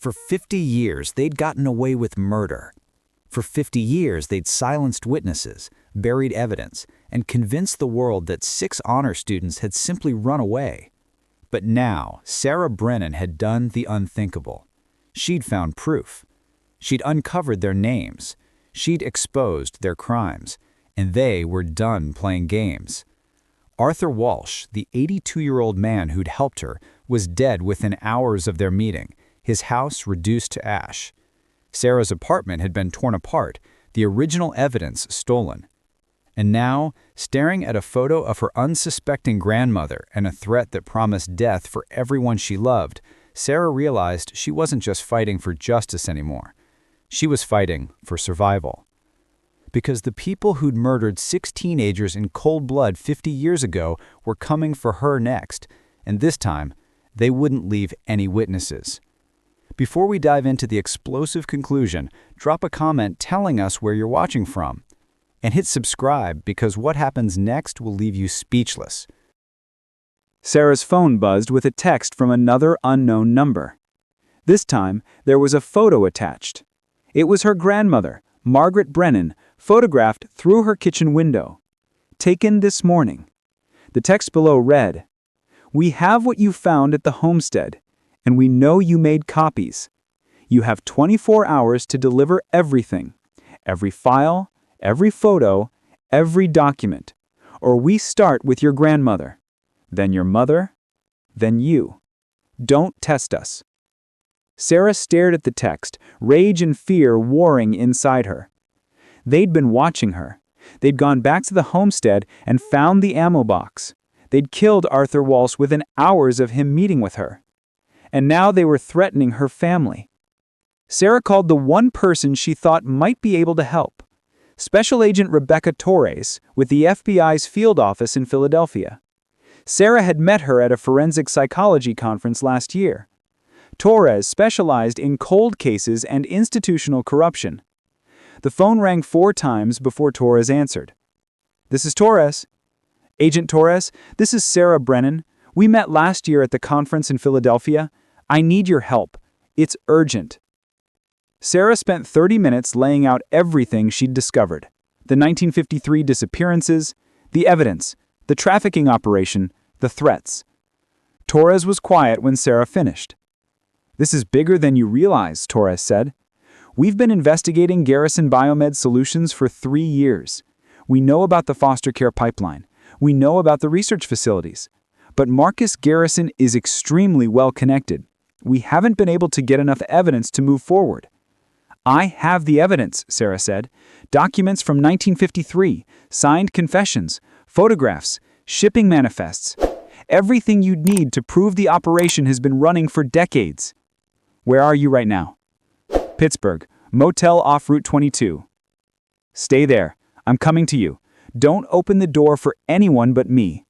For 50 years, they'd gotten away with murder. For 50 years, they'd silenced witnesses, buried evidence, and convinced the world that 6 honor students had simply run away. But now, Sarah Brennan had done the unthinkable. She'd found proof. She'd uncovered their names. She'd exposed their crimes. And they were done playing games. Arthur Walsh, the 82-year-old man who'd helped her, was dead within hours of their meeting, his house reduced to ash. Sarah's apartment had been torn apart, the original evidence stolen. And now, staring at a photo of her unsuspecting grandmother and a threat that promised death for everyone she loved, Sarah realized she wasn't just fighting for justice anymore. She was fighting for survival. Because the people who'd murdered 6 teenagers in cold blood 50 years ago were coming for her next, and this time, they wouldn't leave any witnesses. Before we dive into the explosive conclusion, drop a comment telling us where you're watching from. And hit subscribe because what happens next will leave you speechless. Sarah's phone buzzed with a text from another unknown number. This time, there was a photo attached. It was her grandmother, Margaret Brennan, photographed through her kitchen window. Taken this morning. The text below read, "We have what you found at the homestead, and we know you made copies. You have 24 hours to deliver everything, every file, every photo, every document, or we start with your grandmother, then your mother, then you. Don't test us." Sarah stared at the text, rage and fear warring inside her. They'd been watching her. They'd gone back to the homestead and found the ammo box. They'd killed Arthur Walsh within hours of him meeting with her. And now they were threatening her family. Sarah called the one person she thought might be able to help, Special Agent Rebecca Torres with the FBI's field office in Philadelphia. Sarah had met her at a forensic psychology conference last year. Torres specialized in cold cases and institutional corruption. The phone rang 4 times before Torres answered. "This is Torres." "Agent Torres, this is Sarah Brennan. We met last year at the conference in Philadelphia. I need your help. It's urgent." Sarah spent 30 minutes laying out everything she'd discovered. The 1953 disappearances, the evidence, the trafficking operation, the threats. Torres was quiet when Sarah finished. "This is bigger than you realize," Torres said. "We've been investigating Garrison Biomed Solutions for 3 years. We know about the foster care pipeline. We know about the research facilities. But Marcus Garrison is extremely well connected. We haven't been able to get enough evidence to move forward." "I have the evidence," Sarah said. "Documents from 1953, signed confessions, photographs, shipping manifests. Everything you'd need to prove the operation has been running for decades." "Where are you right now?" "Pittsburgh, motel off Route 22. "Stay there. I'm coming to you. Don't open the door for anyone but me.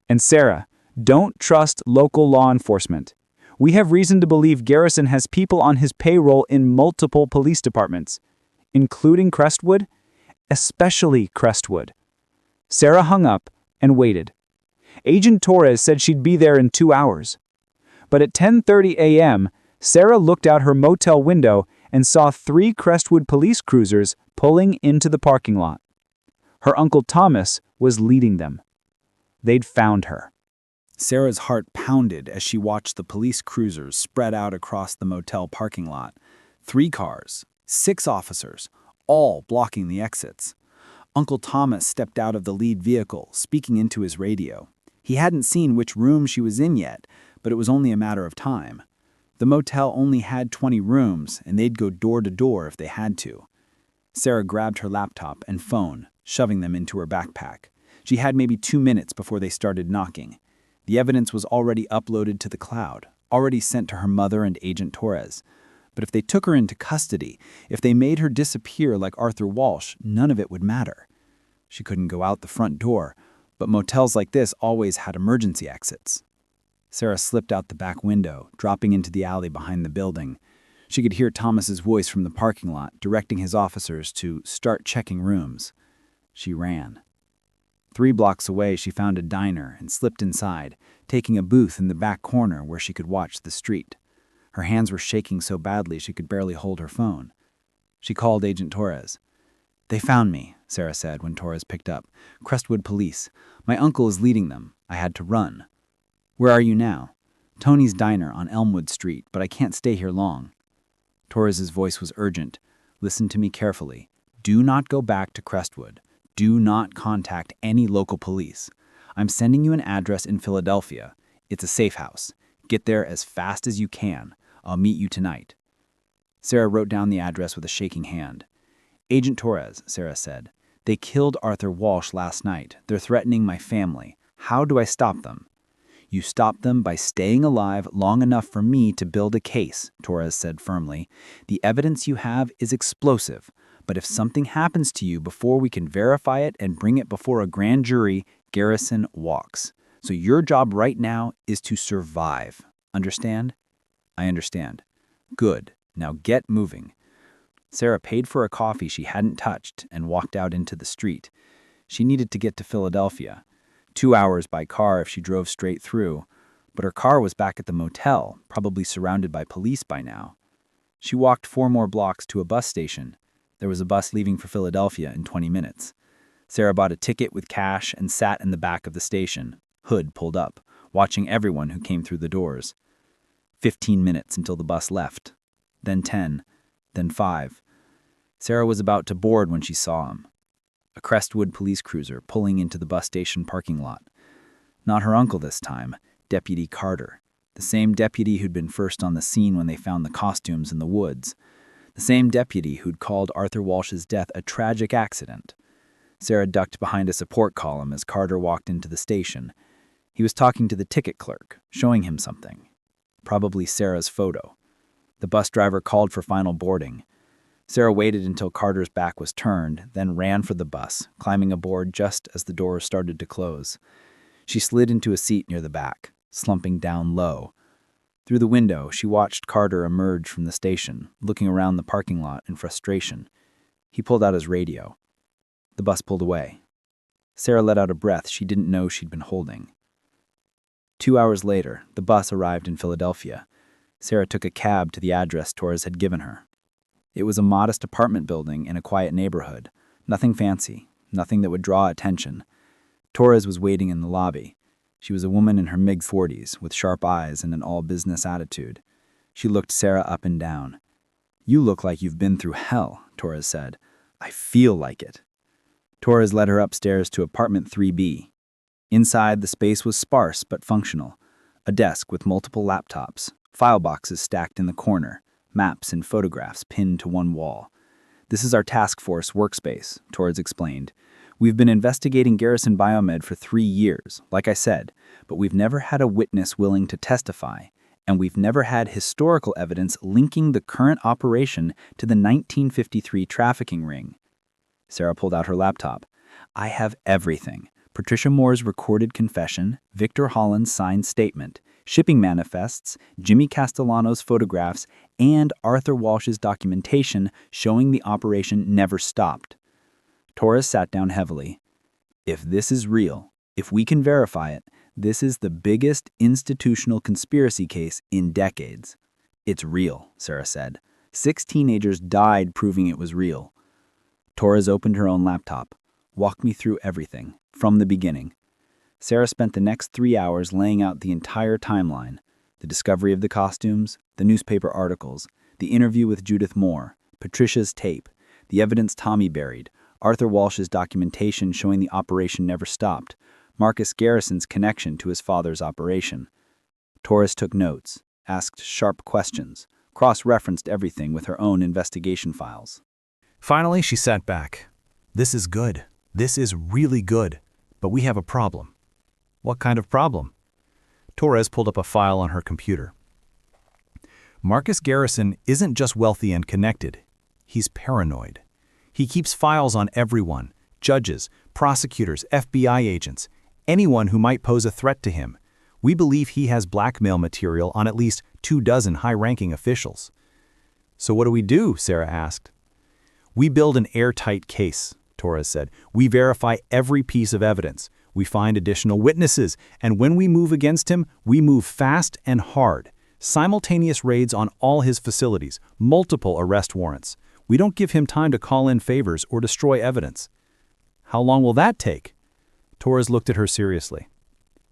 And Sarah, don't trust local law enforcement. We have reason to believe Garrison has people on his payroll in multiple police departments, including Crestwood, especially Crestwood." Sarah hung up and waited. Agent Torres said she'd be there in 2 hours. But at 10:30 a.m., Sarah looked out her motel window and saw 3 Crestwood police cruisers pulling into the parking lot. Her Uncle Thomas was leading them. They'd found her. Sarah's heart pounded as she watched the police cruisers spread out across the motel parking lot. 3 cars, 6 officers, all blocking the exits. Uncle Thomas stepped out of the lead vehicle, speaking into his radio. He hadn't seen which room she was in yet, but it was only a matter of time. The motel only had 20 rooms, and they'd go door to door if they had to. Sarah grabbed her laptop and phone, shoving them into her backpack. She had maybe 2 minutes before they started knocking. The evidence was already uploaded to the cloud, already sent to her mother and Agent Torres. But if they took her into custody, if they made her disappear like Arthur Walsh, none of it would matter. She couldn't go out the front door, but motels like this always had emergency exits. Sarah slipped out the back window, dropping into the alley behind the building. She could hear Thomas's voice from the parking lot, directing his officers to start checking rooms. She ran. 3 blocks away, she found a diner and slipped inside, taking a booth in the back corner where she could watch the street. Her hands were shaking so badly she could barely hold her phone. She called Agent Torres. "They found me," Sarah said when Torres picked up. "Crestwood Police. My uncle is leading them. I had to run." "Where are you now?" "Tony's Diner on Elmwood Street, but I can't stay here long." Torres's voice was urgent. "Listen to me carefully. Do not go back to Crestwood. Do not contact any local police. I'm sending you an address in Philadelphia. It's a safe house. Get there as fast as you can. I'll meet you tonight." Sarah wrote down the address with a shaking hand. "Agent Torres," Sarah said. "They killed Arthur Walsh last night. They're threatening my family. How do I stop them?" "You stop them by staying alive long enough for me to build a case," Torres said firmly. "The evidence you have is explosive, but if something happens to you before we can verify it and bring it before a grand jury, Garrison walks. So your job right now is to survive. Understand?" "I understand." "Good. Now get moving." Sarah paid for a coffee she hadn't touched and walked out into the street. She needed to get to Philadelphia. 2 hours by car if she drove straight through, but her car was back at the motel, probably surrounded by police by now. She walked 4 more blocks to a bus station. There was a bus leaving for Philadelphia in 20 minutes. Sarah bought a ticket with cash and sat in the back of the station, hood pulled up, watching everyone who came through the doors. 15 minutes until the bus left. Then 10. Then 5. Sarah was about to board when she saw him. A Crestwood police cruiser pulling into the bus station parking lot. Not her uncle this time, Deputy Carter, the same deputy who'd been first on the scene when they found the costumes in the woods. The same deputy who'd called Arthur Walsh's death a tragic accident. Sarah ducked behind a support column as Carter walked into the station. He was talking to the ticket clerk, showing him something. Probably Sarah's photo. The bus driver called for final boarding. Sarah waited until Carter's back was turned, then ran for the bus, climbing aboard just as the doors started to close. She slid into a seat near the back, slumping down low. Through the window, she watched Carter emerge from the station, looking around the parking lot in frustration. He pulled out his radio. The bus pulled away. Sarah let out a breath she didn't know she'd been holding. 2 hours later, the bus arrived in Philadelphia. Sarah took a cab to the address Torres had given her. It was a modest apartment building in a quiet neighborhood. Nothing fancy, nothing that would draw attention. Torres was waiting in the lobby. She was a woman in her mid-40s, with sharp eyes and an all-business attitude. She looked Sarah up and down. "You look like you've been through hell," Torres said. "I feel like it." Torres led her upstairs to apartment 3B. Inside, the space was sparse but functional. A desk with multiple laptops, file boxes stacked in the corner, maps and photographs pinned to one wall. "This is our task force workspace," Torres explained. "We've been investigating Garrison Biomed for 3 years, like I said, but we've never had a witness willing to testify, and we've never had historical evidence linking the current operation to the 1953 trafficking ring." Sarah pulled out her laptop. "I have everything. Patricia Moore's recorded confession, Victor Holland's signed statement, shipping manifests, Jimmy Castellano's photographs, and Arthur Walsh's documentation showing the operation never stopped." Torres sat down heavily. "If this is real, if we can verify it, this is the biggest institutional conspiracy case in decades." "It's real," Sarah said. 6 teenagers died proving it was real." Torres opened her own laptop. "Walk me through everything, from the beginning." Sarah spent the next 3 hours laying out the entire timeline: the discovery of the costumes, the newspaper articles, the interview with Judith Moore, Patricia's tape, the evidence Tommy buried, Arthur Walsh's documentation showing the operation never stopped, Marcus Garrison's connection to his father's operation. Torres took notes, asked sharp questions, cross-referenced everything with her own investigation files. Finally, she sat back. "This is good. This is really good. But we have a problem." "What kind of problem?" Torres pulled up a file on her computer. "Marcus Garrison isn't just wealthy and connected. He's paranoid. He keeps files on everyone: judges, prosecutors, FBI agents, anyone who might pose a threat to him. We believe he has blackmail material on at least 24 high-ranking officials." "So what do we do?" Sarah asked. "We build an airtight case," Torres said. "We verify every piece of evidence. We find additional witnesses, and when we move against him, we move fast and hard. Simultaneous raids on all his facilities, multiple arrest warrants. We don't give him time to call in favors or destroy evidence. How long will that take? Torres looked at her seriously.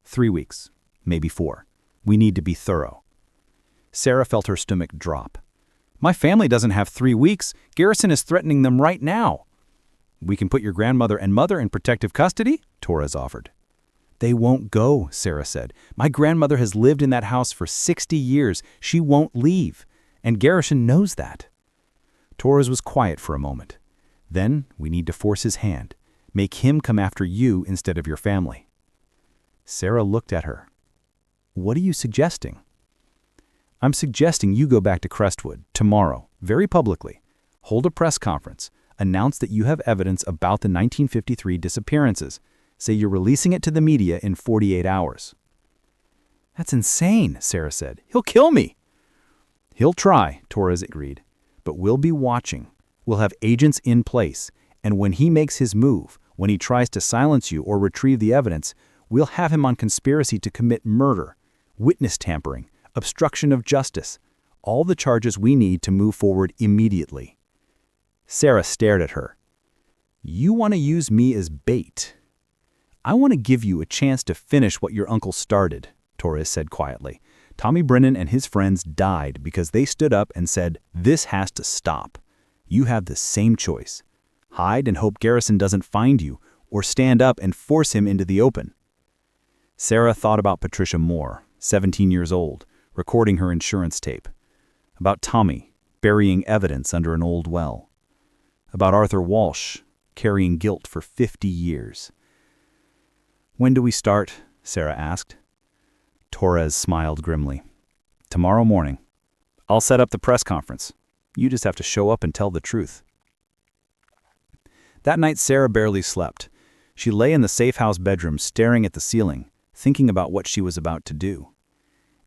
3 weeks, maybe 4. We need to be thorough. Sarah felt her stomach drop. My family doesn't have 3 weeks. Garrison is threatening them right now. We can put your grandmother and mother in protective custody, Torres offered. They won't go, Sarah said. My grandmother has lived in that house for 60 years. She won't leave. And Garrison knows that. Torres was quiet for a moment. Then we need to force his hand. Make him come after you instead of your family. Sarah looked at her. What are you suggesting? I'm suggesting you go back to Crestwood tomorrow, very publicly. Hold a press conference. Announce that you have evidence about the 1953 disappearances. Say you're releasing it to the media in 48 hours. That's insane, Sarah said. He'll kill me. He'll try, Torres agreed. But we'll be watching. We'll have agents in place. And when he makes his move, when he tries to silence you or retrieve the evidence, we'll have him on conspiracy to commit murder, witness tampering, obstruction of justice, all the charges we need to move forward immediately. Sarah stared at her. You want to use me as bait? I want to give you a chance to finish what your uncle started, Torres said quietly. Tommy Brennan and his friends died because they stood up and said, this has to stop. You have the same choice. Hide and hope Garrison doesn't find you, or stand up and force him into the open. Sarah thought about Patricia Moore, 17 years old, recording her insurance tape. About Tommy, burying evidence under an old well. About Arthur Walsh, carrying guilt for 50 years. When do we start? Sarah asked. Torres smiled grimly. Tomorrow morning. I'll set up the press conference. You just have to show up and tell the truth. That night, Sarah barely slept. She lay in the safe house bedroom staring at the ceiling, thinking about what she was about to do.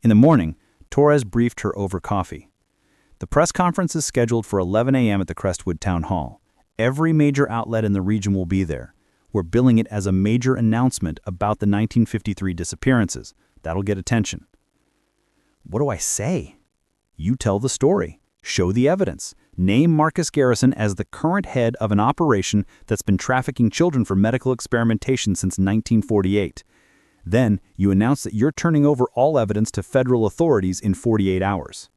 In the morning, Torres briefed her over coffee. The press conference is scheduled for 11 a.m. at the Crestwood Town Hall. Every major outlet in the region will be there. We're billing it as a major announcement about the 1953 disappearances. That'll get attention. What do I say? You tell the story. Show the evidence. Name Marcus Garrison as the current head of an operation that's been trafficking children for medical experimentation since 1948. Then you announce that you're turning over all evidence to federal authorities in 48 hours.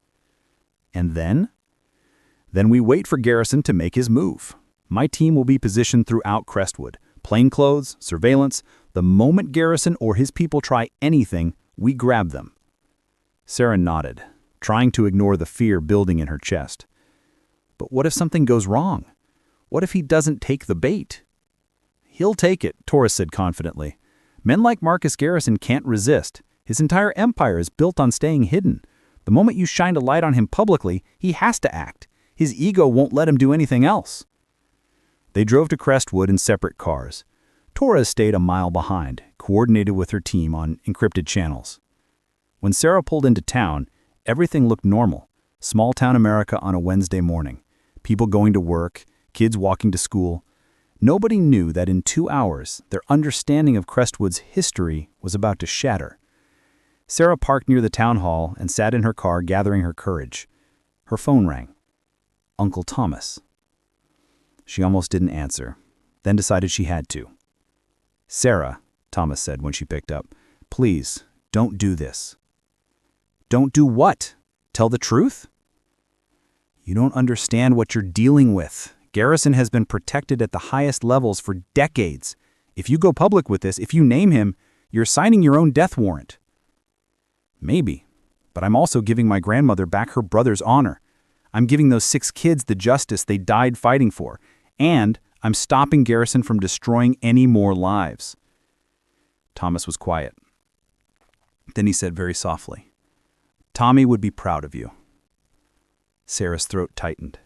And then? Then we wait for Garrison to make his move. My team will be positioned throughout Crestwood. Plainclothes, surveillance. The moment Garrison or his people try anything, we grab them. Sarah nodded, trying to ignore the fear building in her chest. But what if something goes wrong? What if he doesn't take the bait? He'll take it, Torres said confidently. Men like Marcus Garrison can't resist. His entire empire is built on staying hidden. The moment you shine a light on him publicly, he has to act. His ego won't let him do anything else. They drove to Crestwood in separate cars. Torres stayed a mile behind, coordinated with her team on encrypted channels. When Sarah pulled into town, everything looked normal. Small-town America on a Wednesday morning. People going to work, kids walking to school. Nobody knew that in 2 hours, their understanding of Crestwood's history was about to shatter. Sarah parked near the town hall and sat in her car gathering her courage. Her phone rang. Uncle Thomas. She almost didn't answer, then decided she had to. Sarah, Thomas said when she picked up, please, don't do this. Don't do what? Tell the truth? You don't understand what you're dealing with. Garrison has been protected at the highest levels for decades. If you go public with this, if you name him, you're signing your own death warrant. Maybe, but I'm also giving my grandmother back her brother's honor. I'm giving those 6 kids the justice they died fighting for, and I'm stopping Garrison from destroying any more lives. Thomas was quiet. Then he said very softly, Tommy would be proud of you. Sarah's throat tightened.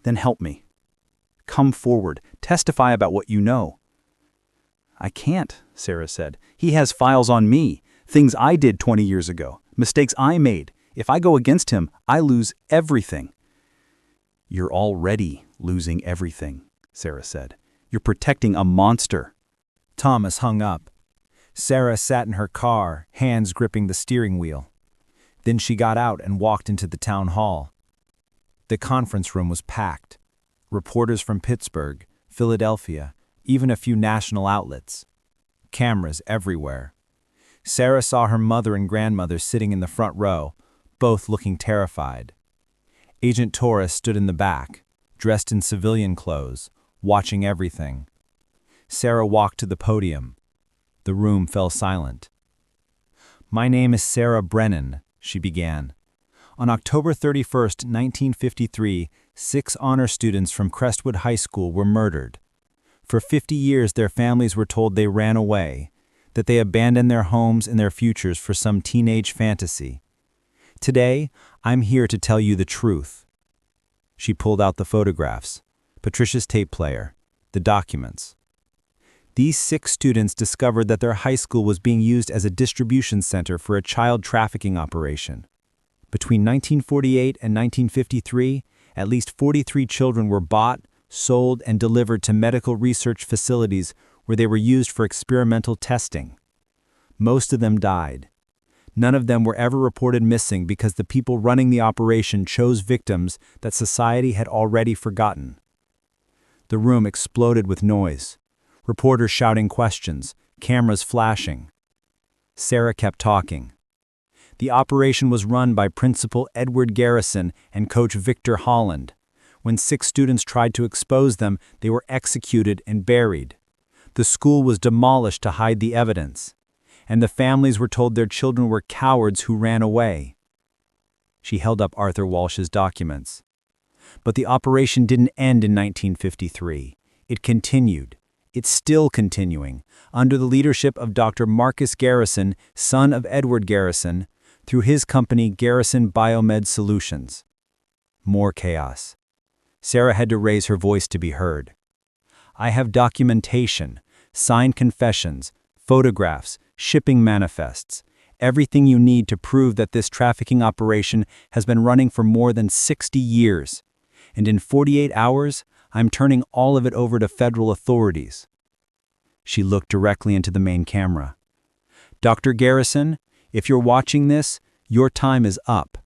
Then help me. Come forward. Testify about what you know. I can't, Sarah said. He has files on me. Things I did 20 years ago. Mistakes I made. If I go against him, I lose everything. You're already losing everything, Sarah said. You're protecting a monster. Thomas hung up. Sarah sat in her car, hands gripping the steering wheel. Then she got out and walked into the town hall. The conference room was packed. Reporters from Pittsburgh, Philadelphia, even a few national outlets. Cameras everywhere. Sarah saw her mother and grandmother sitting in the front row, both looking terrified. Agent Torres stood in the back, dressed in civilian clothes, watching everything. Sarah walked to the podium. The room fell silent. "My name is Sarah Brennan," she began. "On October 31st, 1953, 6 honor students from Crestwood High School were murdered. For 50 years, their families were told they ran away, that they abandoned their homes and their futures for some teenage fantasy. Today, I'm here to tell you the truth." She pulled out the photographs, Patricia's tape player, the documents. These 6 students discovered that their high school was being used as a distribution center for a child trafficking operation. Between 1948 and 1953, at least 43 children were bought, sold, and delivered to medical research facilities where they were used for experimental testing. Most of them died. None of them were ever reported missing because the people running the operation chose victims that society had already forgotten. The room exploded with noise. Reporters shouting questions, cameras flashing. Sarah kept talking. The operation was run by Principal Edward Garrison and Coach Victor Holland. When 6 students tried to expose them, they were executed and buried. The school was demolished to hide the evidence, and the families were told their children were cowards who ran away. She held up Arthur Walsh's documents. But the operation didn't end in 1953. It continued. It's still continuing, under the leadership of Dr. Marcus Garrison, son of Edward Garrison, through his company Garrison Biomed Solutions. More chaos. Sarah had to raise her voice to be heard. "I have documentation, signed confessions, photographs, shipping manifests, everything you need to prove that this trafficking operation has been running for more than 60 years. And in 48 hours, I'm turning all of it over to federal authorities." She looked directly into the main camera. "Dr. Garrison, if you're watching this, your time is up.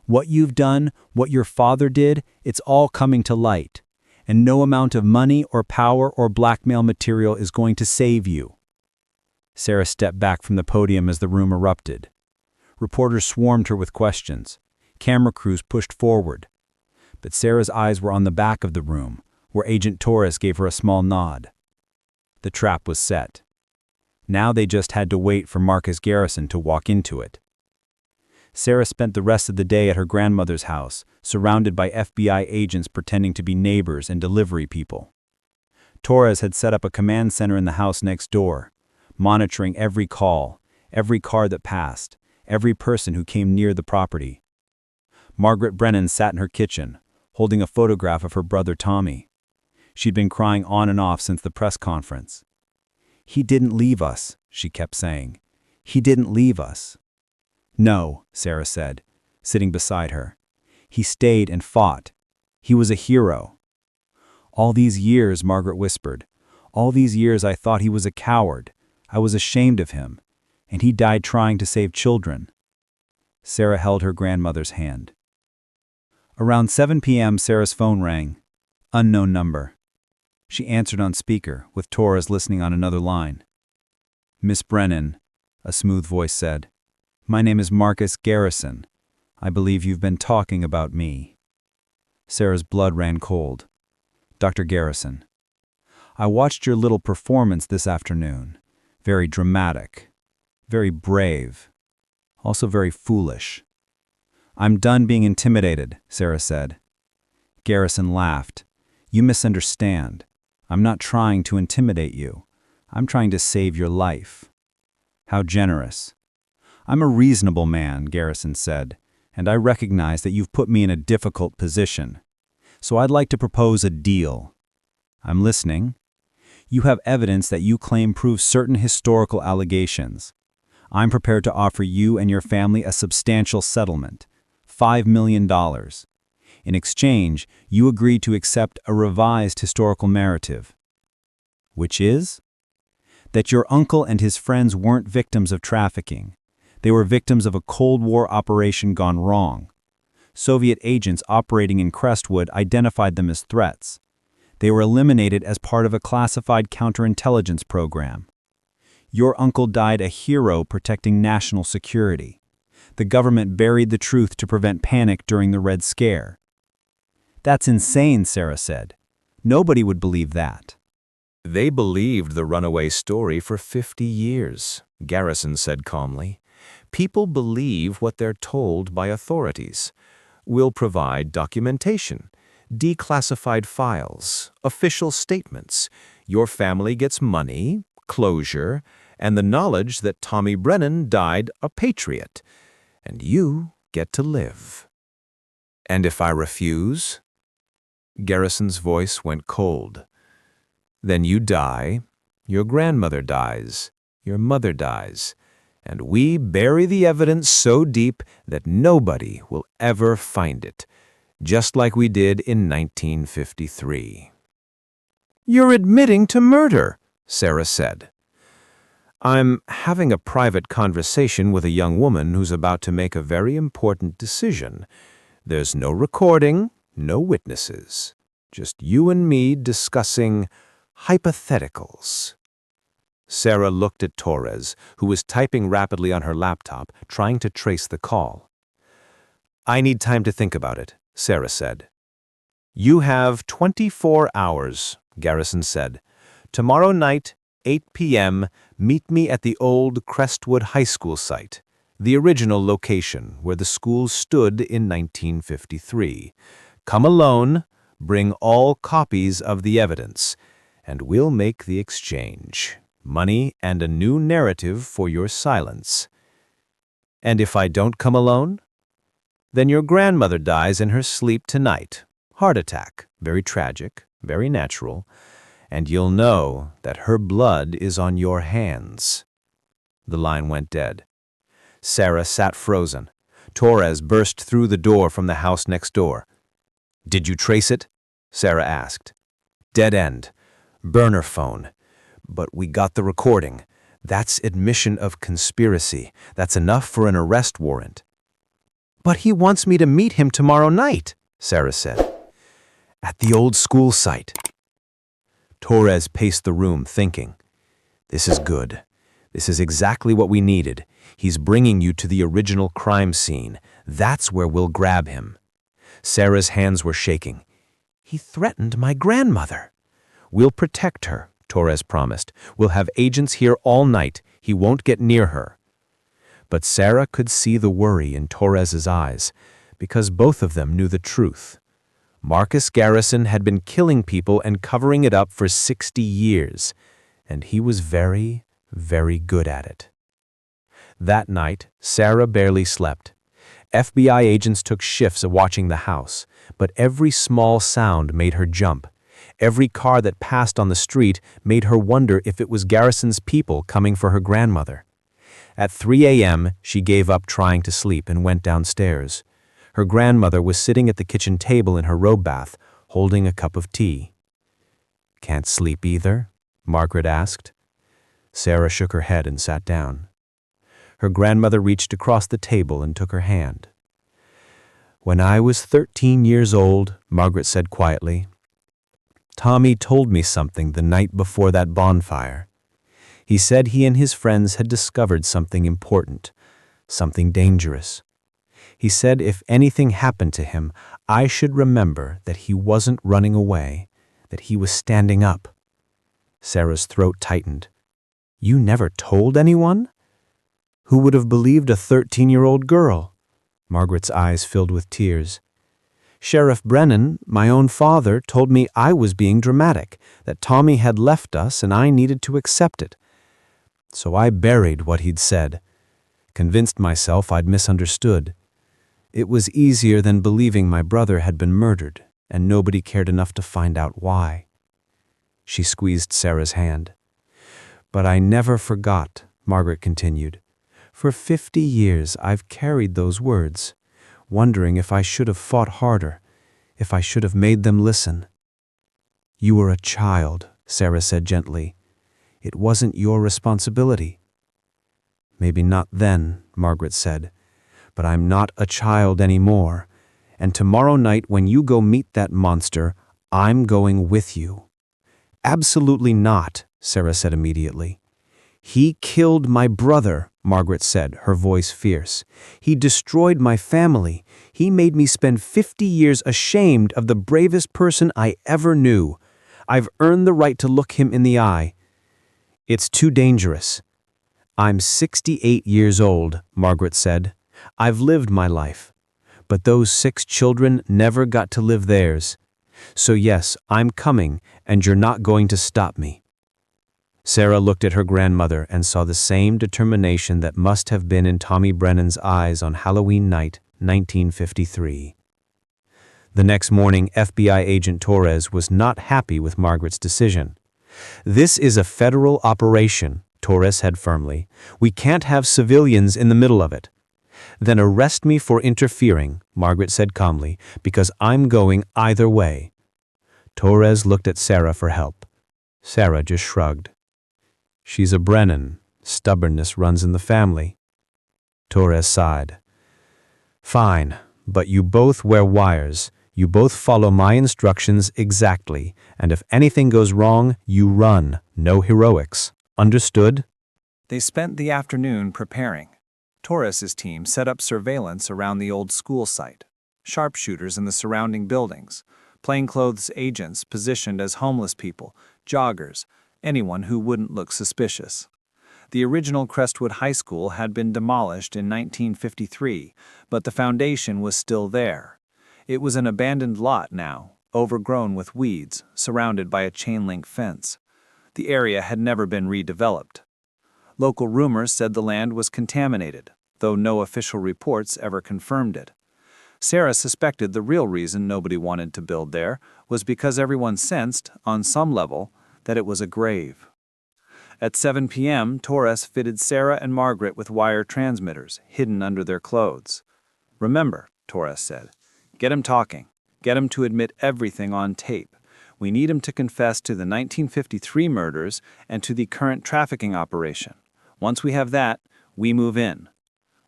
What you've done, what your father did, it's all coming to light. And no amount of money or power or blackmail material is going to save you." Sarah stepped back from the podium as the room erupted. Reporters swarmed her with questions. Camera crews pushed forward. But Sarah's eyes were on the back of the room, where Agent Torres gave her a small nod. The trap was set. Now they just had to wait for Marcus Garrison to walk into it. Sarah spent the rest of the day at her grandmother's house, surrounded by FBI agents pretending to be neighbors and delivery people. Torres had set up a command center in the house next door, monitoring every call, every car that passed, every person who came near the property. Margaret Brennan sat in her kitchen, holding a photograph of her brother Tommy. She'd been crying on and off since the press conference. "He didn't leave us," she kept saying. "He didn't leave us." "No," Sarah said, sitting beside her. "He stayed and fought. He was a hero." "All these years," Margaret whispered, "all these years I thought he was a coward. I was ashamed of him. And he died trying to save children." Sarah held her grandmother's hand. Around 7 p.m., Sarah's phone rang. Unknown number. She answered on speaker, with Torres listening on another line. "Miss Brennan," a smooth voice said. "My name is Marcus Garrison. I believe you've been talking about me." Sarah's blood ran cold. "Dr. Garrison, I watched your little performance this afternoon. Very dramatic, very brave, also very foolish." "I'm done being intimidated," Sarah said. Garrison laughed. "You misunderstand. I'm not trying to intimidate you. I'm trying to save your life." "How generous." "I'm a reasonable man," Garrison said, "and I recognize that you've put me in a difficult position. So I'd like to propose a deal." "I'm listening." "You have evidence that you claim proves certain historical allegations. I'm prepared to offer you and your family a substantial settlement, $5 million. In exchange, you agree to accept a revised historical narrative." "Which is?" "That your uncle and his friends weren't victims of trafficking. They were victims of a Cold War operation gone wrong. Soviet agents operating in Crestwood identified them as threats. They were eliminated as part of a classified counterintelligence program. Your uncle died a hero protecting national security. The government buried the truth to prevent panic during the Red Scare. That's insane, Sarah said. Nobody would believe that. They believed the runaway story for 50 years, Garrison said calmly. People believe what they're told by authorities. We'll provide documentation, declassified files, official statements. Your family gets money, closure, and the knowledge that Tommy Brennan died a patriot. And you get to live. And if I refuse? Garrison's voice went cold. Then you die, your grandmother dies, your mother dies, and we bury the evidence so deep that nobody will ever find it, just like we did in 1953. You're admitting to murder, Sarah said. I'm having a private conversation with a young woman who's about to make a very important decision. There's no recording, no witnesses, just you and me discussing hypotheticals. Sarah looked at Torres, who was typing rapidly on her laptop, trying to trace the call. I need time to think about it, Sarah said. You have 24 hours, Garrison said. Tomorrow night, 8 p.m., meet me at the old Crestwood High School site, the original location where the school stood in 1953. Come alone, bring all copies of the evidence, and we'll make the exchange. Money and a new narrative for your silence. And if I don't come alone? Then your grandmother dies in her sleep tonight. Heart attack, very tragic, very natural, and you'll know that her blood is on your hands. The line went dead. Sarah sat frozen. Torres burst through the door from the house next door. Did you trace it? Sarah asked. Dead end. Burner phone. But we got the recording. That's admission of conspiracy. That's enough for an arrest warrant. But he wants me to meet him tomorrow night, Sarah said. At the old school site. Torres paced the room, thinking. This is good. This is exactly what we needed. He's bringing you to the original crime scene. That's where we'll grab him. Sarah's hands were shaking. He threatened my grandmother. We'll protect her, Torres promised. We'll have agents here all night. He won't get near her. But Sarah could see the worry in Torres's eyes, because both of them knew the truth. Marcus Garrison had been killing people and covering it up for 60 years, and he was very, very good at it. That night, Sarah barely slept. FBI agents took shifts watching the house, but every small sound made her jump. Every car that passed on the street made her wonder if it was Garrison's people coming for her grandmother. At 3 a.m., she gave up trying to sleep and went downstairs. Her grandmother was sitting at the kitchen table in her robe bath, holding a cup of tea. Can't sleep either? Margaret asked. Sarah shook her head and sat down. Her grandmother reached across the table and took her hand. When I was 13 years old, Margaret said quietly, Tommy told me something the night before that bonfire. He said he and his friends had discovered something important, something dangerous. He said if anything happened to him, I should remember that he wasn't running away, that he was standing up. Sarah's throat tightened. You never told anyone? Who would have believed a 13-year-old girl? Margaret's eyes filled with tears. Sheriff Brennan, my own father, told me I was being dramatic, that Tommy had left us and I needed to accept it. So I buried what he'd said, convinced myself I'd misunderstood. It was easier than believing my brother had been murdered, and nobody cared enough to find out why. She squeezed Sarah's hand. But I never forgot, Margaret continued. For 50 years I've carried those words, wondering if I should have fought harder, if I should have made them listen. You were a child, Sarah said gently. It wasn't your responsibility. Maybe not then, Margaret said. But I'm not a child anymore. And tomorrow night when you go meet that monster, I'm going with you. Absolutely not, Sarah said immediately. He killed my brother, Margaret said, her voice fierce. He destroyed my family. He made me spend 50 years ashamed of the bravest person I ever knew. I've earned the right to look him in the eye. It's too dangerous. I'm 68 years old, Margaret said. I've lived my life. But those 6 children never got to live theirs. So yes, I'm coming, and you're not going to stop me. Sarah looked at her grandmother and saw the same determination that must have been in Tommy Brennan's eyes on Halloween night, 1953. The next morning, FBI agent Torres was not happy with Margaret's decision. "This is a federal operation," Torres said firmly. "We can't have civilians in the middle of it." "Then arrest me for interfering," Margaret said calmly, "because I'm going either way." Torres looked at Sarah for help. Sarah just shrugged. "She's a Brennan. Stubbornness runs in the family." Torres sighed. "Fine, but you both wear wires. You both follow my instructions exactly, and if anything goes wrong, you run. No heroics. Understood?" They spent the afternoon preparing. Torres's team set up surveillance around the old school site, sharpshooters in the surrounding buildings, plainclothes agents positioned as homeless people, joggers, anyone who wouldn't look suspicious. The original Crestwood High School had been demolished in 1953, but the foundation was still there. It was an abandoned lot now, overgrown with weeds, surrounded by a chain-link fence. The area had never been redeveloped. Local rumors said the land was contaminated, though no official reports ever confirmed it. Sarah suspected the real reason nobody wanted to build there was because everyone sensed, on some level, that it was a grave. At 7 p.m., Torres fitted Sarah and Margaret with wire transmitters, hidden under their clothes. "Remember," Torres said, "get him talking. Get him to admit everything on tape. We need him to confess to the 1953 murders and to the current trafficking operation. Once we have that, we move in."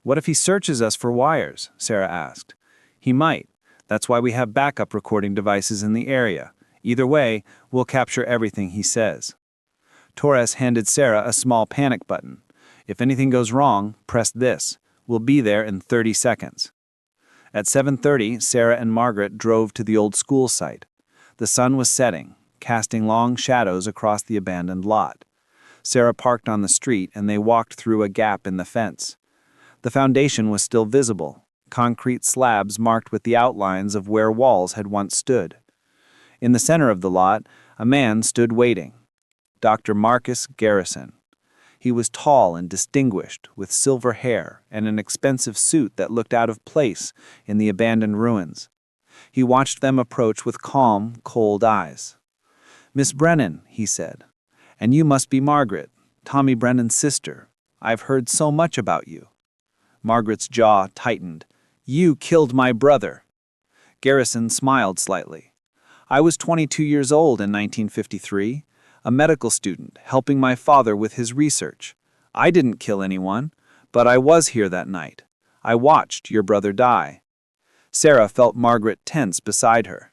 "What if he searches us for wires?" Sarah asked. "He might. That's why we have backup recording devices in the area. Either way, we'll capture everything he says." Torres handed Sarah a small panic button. "If anything goes wrong, press this. We'll be there in 30 seconds. At 7:30, Sarah and Margaret drove to the old school site. The sun was setting, casting long shadows across the abandoned lot. Sarah parked on the street and they walked through a gap in the fence. The foundation was still visible, concrete slabs marked with the outlines of where walls had once stood. In the center of the lot, a man stood waiting. Dr. Marcus Garrison. He was tall and distinguished, with silver hair and an expensive suit that looked out of place in the abandoned ruins. He watched them approach with calm, cold eyes. "Miss Brennan," he said, "and you must be Margaret, Tommy Brennan's sister. I've heard so much about you." Margaret's jaw tightened. "You killed my brother." Garrison smiled slightly. "I was 22 years old in 1953, a medical student helping my father with his research. I didn't kill anyone, but I was here that night. I watched your brother die." Sarah felt Margaret tense beside her.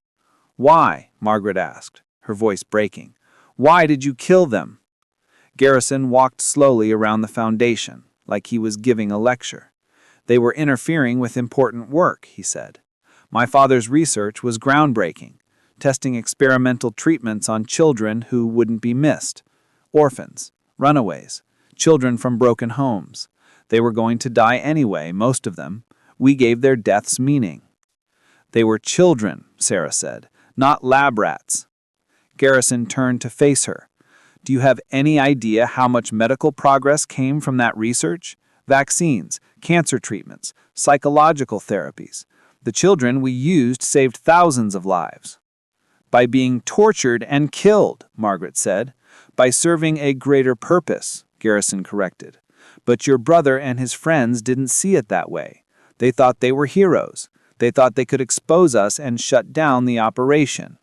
"Why?" Margaret asked, her voice breaking. "Why did you kill them?" Garrison walked slowly around the foundation, like he was giving a lecture. "They were interfering with important work," he said. "My father's research was groundbreaking, testing experimental treatments on children who wouldn't be missed. Orphans, runaways, children from broken homes. They were going to die anyway, most of them. We gave their deaths meaning." "They were children," Sarah said, "not lab rats." Garrison turned to face her. "Do you have any idea how much medical progress came from that research? Vaccines, cancer treatments, psychological therapies. The children we used saved thousands of lives." "By being tortured and killed," Margaret said. "By serving a greater purpose," Garrison corrected. "But your brother and his friends didn't see it that way. They thought they were heroes. They thought they could expose us and shut down the operation."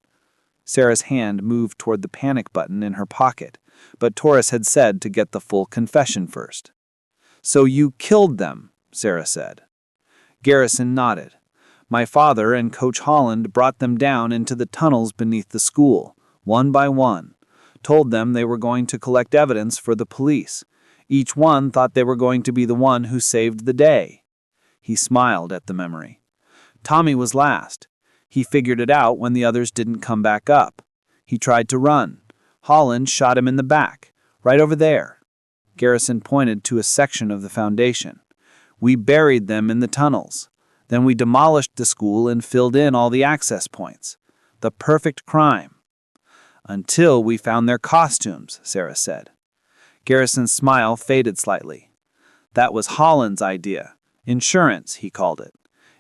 Sarah's hand moved toward the panic button in her pocket, but Torres had said to get the full confession first. "So you killed them," Sarah said. Garrison nodded. "My father and Coach Holland brought them down into the tunnels beneath the school, one by one. Told them they were going to collect evidence for the police. Each one thought they were going to be the one who saved the day." He smiled at the memory. "Tommy was last. He figured it out when the others didn't come back up. He tried to run. Holland shot him in the back, right over there." Garrison pointed to a section of the foundation. "We buried them in the tunnels. Then we demolished the school and filled in all the access points. The perfect crime." "Until we found their costumes," Sarah said. Garrison's smile faded slightly. "That was Holland's idea. Insurance, he called it.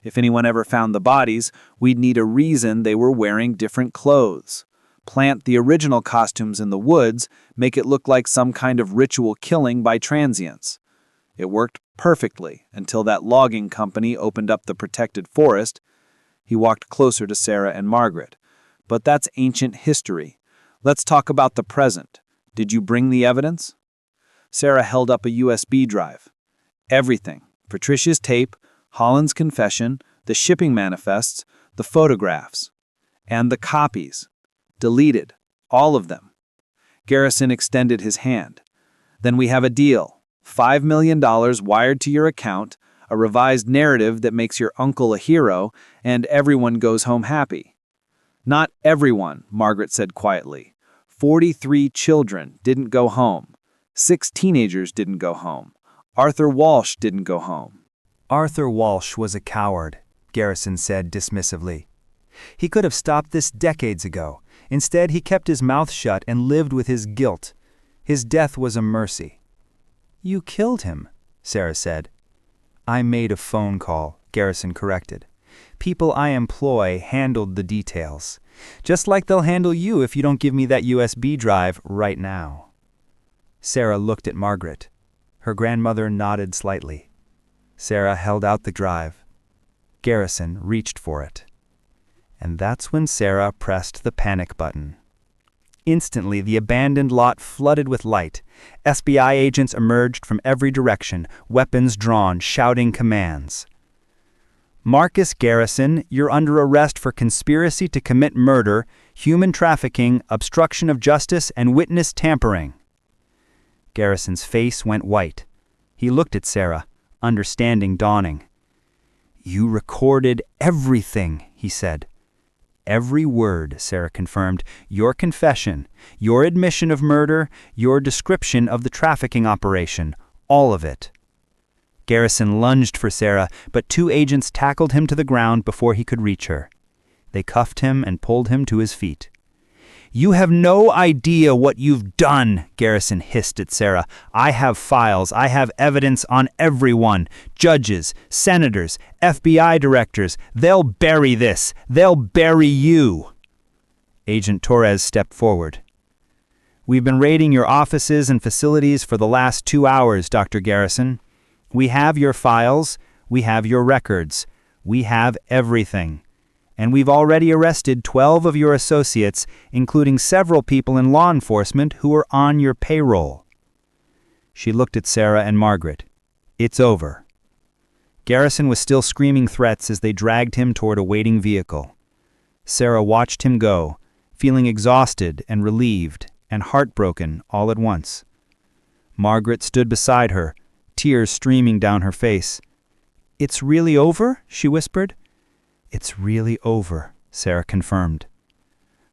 If anyone ever found the bodies, we'd need a reason they were wearing different clothes. Plant the original costumes in the woods, make it look like some kind of ritual killing by transients. It worked perfectly until that logging company opened up the protected forest." He walked closer to Sarah and Margaret. "But that's ancient history. Let's talk about the present. Did you bring the evidence?" Sarah held up a USB drive. "Everything. Patricia's tape, Holland's confession, the shipping manifests, the photographs. And the copies. Deleted. All of them." Garrison extended his hand. "Then we have a deal. $5 million wired to your account, a revised narrative that makes your uncle a hero, and everyone goes home happy." "Not everyone," Margaret said quietly. 43 children didn't go home. 6 teenagers didn't go home. Arthur Walsh didn't go home." Arthur Walsh was a coward, Garrison said dismissively. He could have stopped this decades ago. Instead, he kept his mouth shut and lived with his guilt. His death was a mercy. "You killed him," Sarah said. "I made a phone call," Garrison corrected. "People I employ handled the details. Just like they'll handle you if you don't give me that USB drive right now." Sarah looked at Margaret. Her grandmother nodded slightly. Sarah held out the drive. Garrison reached for it. And that's when Sarah pressed the panic button. Instantly, the abandoned lot flooded with light. FBI agents emerged from every direction, weapons drawn, shouting commands. "Marcus Garrison, you're under arrest for conspiracy to commit murder, human trafficking, obstruction of justice, and witness tampering." Garrison's face went white. He looked at Sarah, understanding dawning. "You recorded everything," he said. "Every word," Sarah confirmed. "Your confession, your admission of murder, your description of the trafficking operation, all of it." Garrison lunged for Sarah, but 2 agents tackled him to the ground before he could reach her. They cuffed him and pulled him to his feet. "You have no idea what you've done," Garrison hissed at Sarah. "I have files. I have evidence on everyone. Judges, senators, FBI directors. They'll bury this. They'll bury you." Agent Torres stepped forward. "We've been raiding your offices and facilities for the last 2 hours, Dr. Garrison. We have your files. We have your records. We have everything. And we've already arrested 12 of your associates, including several people in law enforcement who are on your payroll." She looked at Sarah and Margaret. "It's over." Garrison was still screaming threats as they dragged him toward a waiting vehicle. Sarah watched him go, feeling exhausted and relieved and heartbroken all at once. Margaret stood beside her, tears streaming down her face. "It's really over?" she whispered. "It's really over," Sarah confirmed.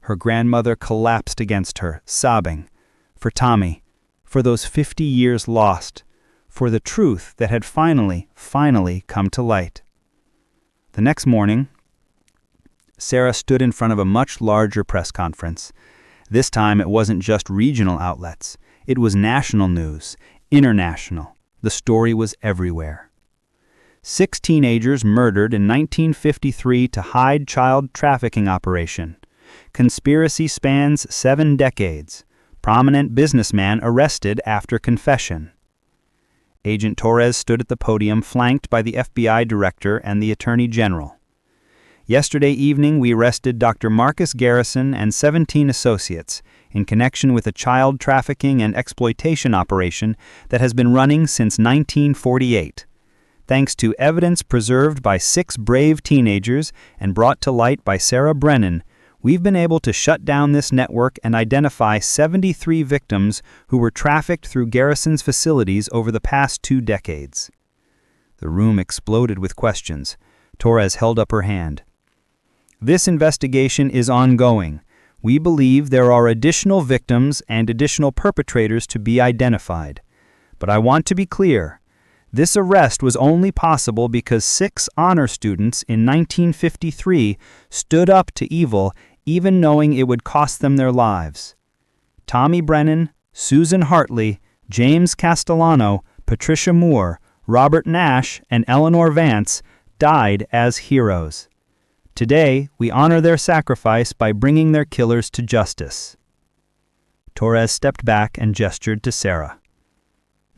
Her grandmother collapsed against her, sobbing. For Tommy, for those 50 years lost, for the truth that had finally come to light. The next morning, Sarah stood in front of a much larger press conference. This time it wasn't just regional outlets. It was national news, international. The story was everywhere. 6 teenagers murdered in 1953 to hide child trafficking operation. Conspiracy spans 7 decades. Prominent businessman arrested after confession. Agent Torres stood at the podium flanked by the FBI director and the Attorney General. Yesterday evening, we arrested Dr. Marcus Garrison and 17 associates in connection with a child trafficking and exploitation operation that has been running since 1948. Thanks to evidence preserved by 6 brave teenagers and brought to light by Sarah Brennan, we've been able to shut down this network and identify 73 victims who were trafficked through Garrison's facilities over the past 2 decades. The room exploded with questions. Torres held up her hand. This investigation is ongoing. We believe there are additional victims and additional perpetrators to be identified. But I want to be clear. This arrest was only possible because 6 honor students in 1953 stood up to evil, even knowing it would cost them their lives. Tommy Brennan, Susan Hartley, James Castellano, Patricia Moore, Robert Nash, and Eleanor Vance died as heroes. Today, we honor their sacrifice by bringing their killers to justice. Torres stepped back and gestured to Sarah.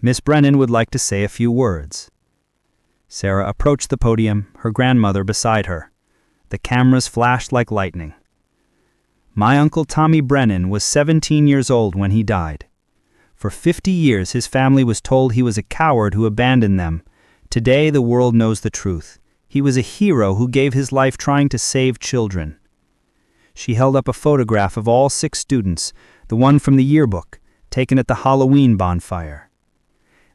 Miss Brennan would like to say a few words. Sarah approached the podium, her grandmother beside her. The cameras flashed like lightning. My uncle Tommy Brennan was 17 years old when he died. For 50 years, his family was told he was a coward who abandoned them. Today, the world knows the truth. He was a hero who gave his life trying to save children. She held up a photograph of all 6 students, the one from the yearbook, taken at the Halloween bonfire.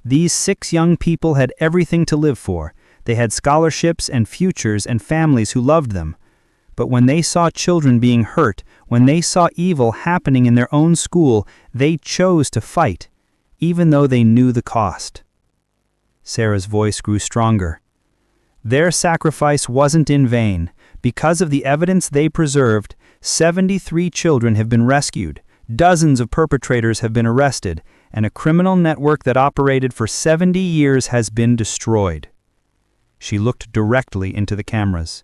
These 6 young people had everything to live for. They had scholarships and futures and families who loved them. But when they saw children being hurt, when they saw evil happening in their own school, they chose to fight, even though they knew the cost. Sarah's voice grew stronger. Their sacrifice wasn't in vain. Because of the evidence they preserved, 73 children have been rescued, dozens of perpetrators have been arrested, and a criminal network that operated for 70 years has been destroyed. She looked directly into the cameras.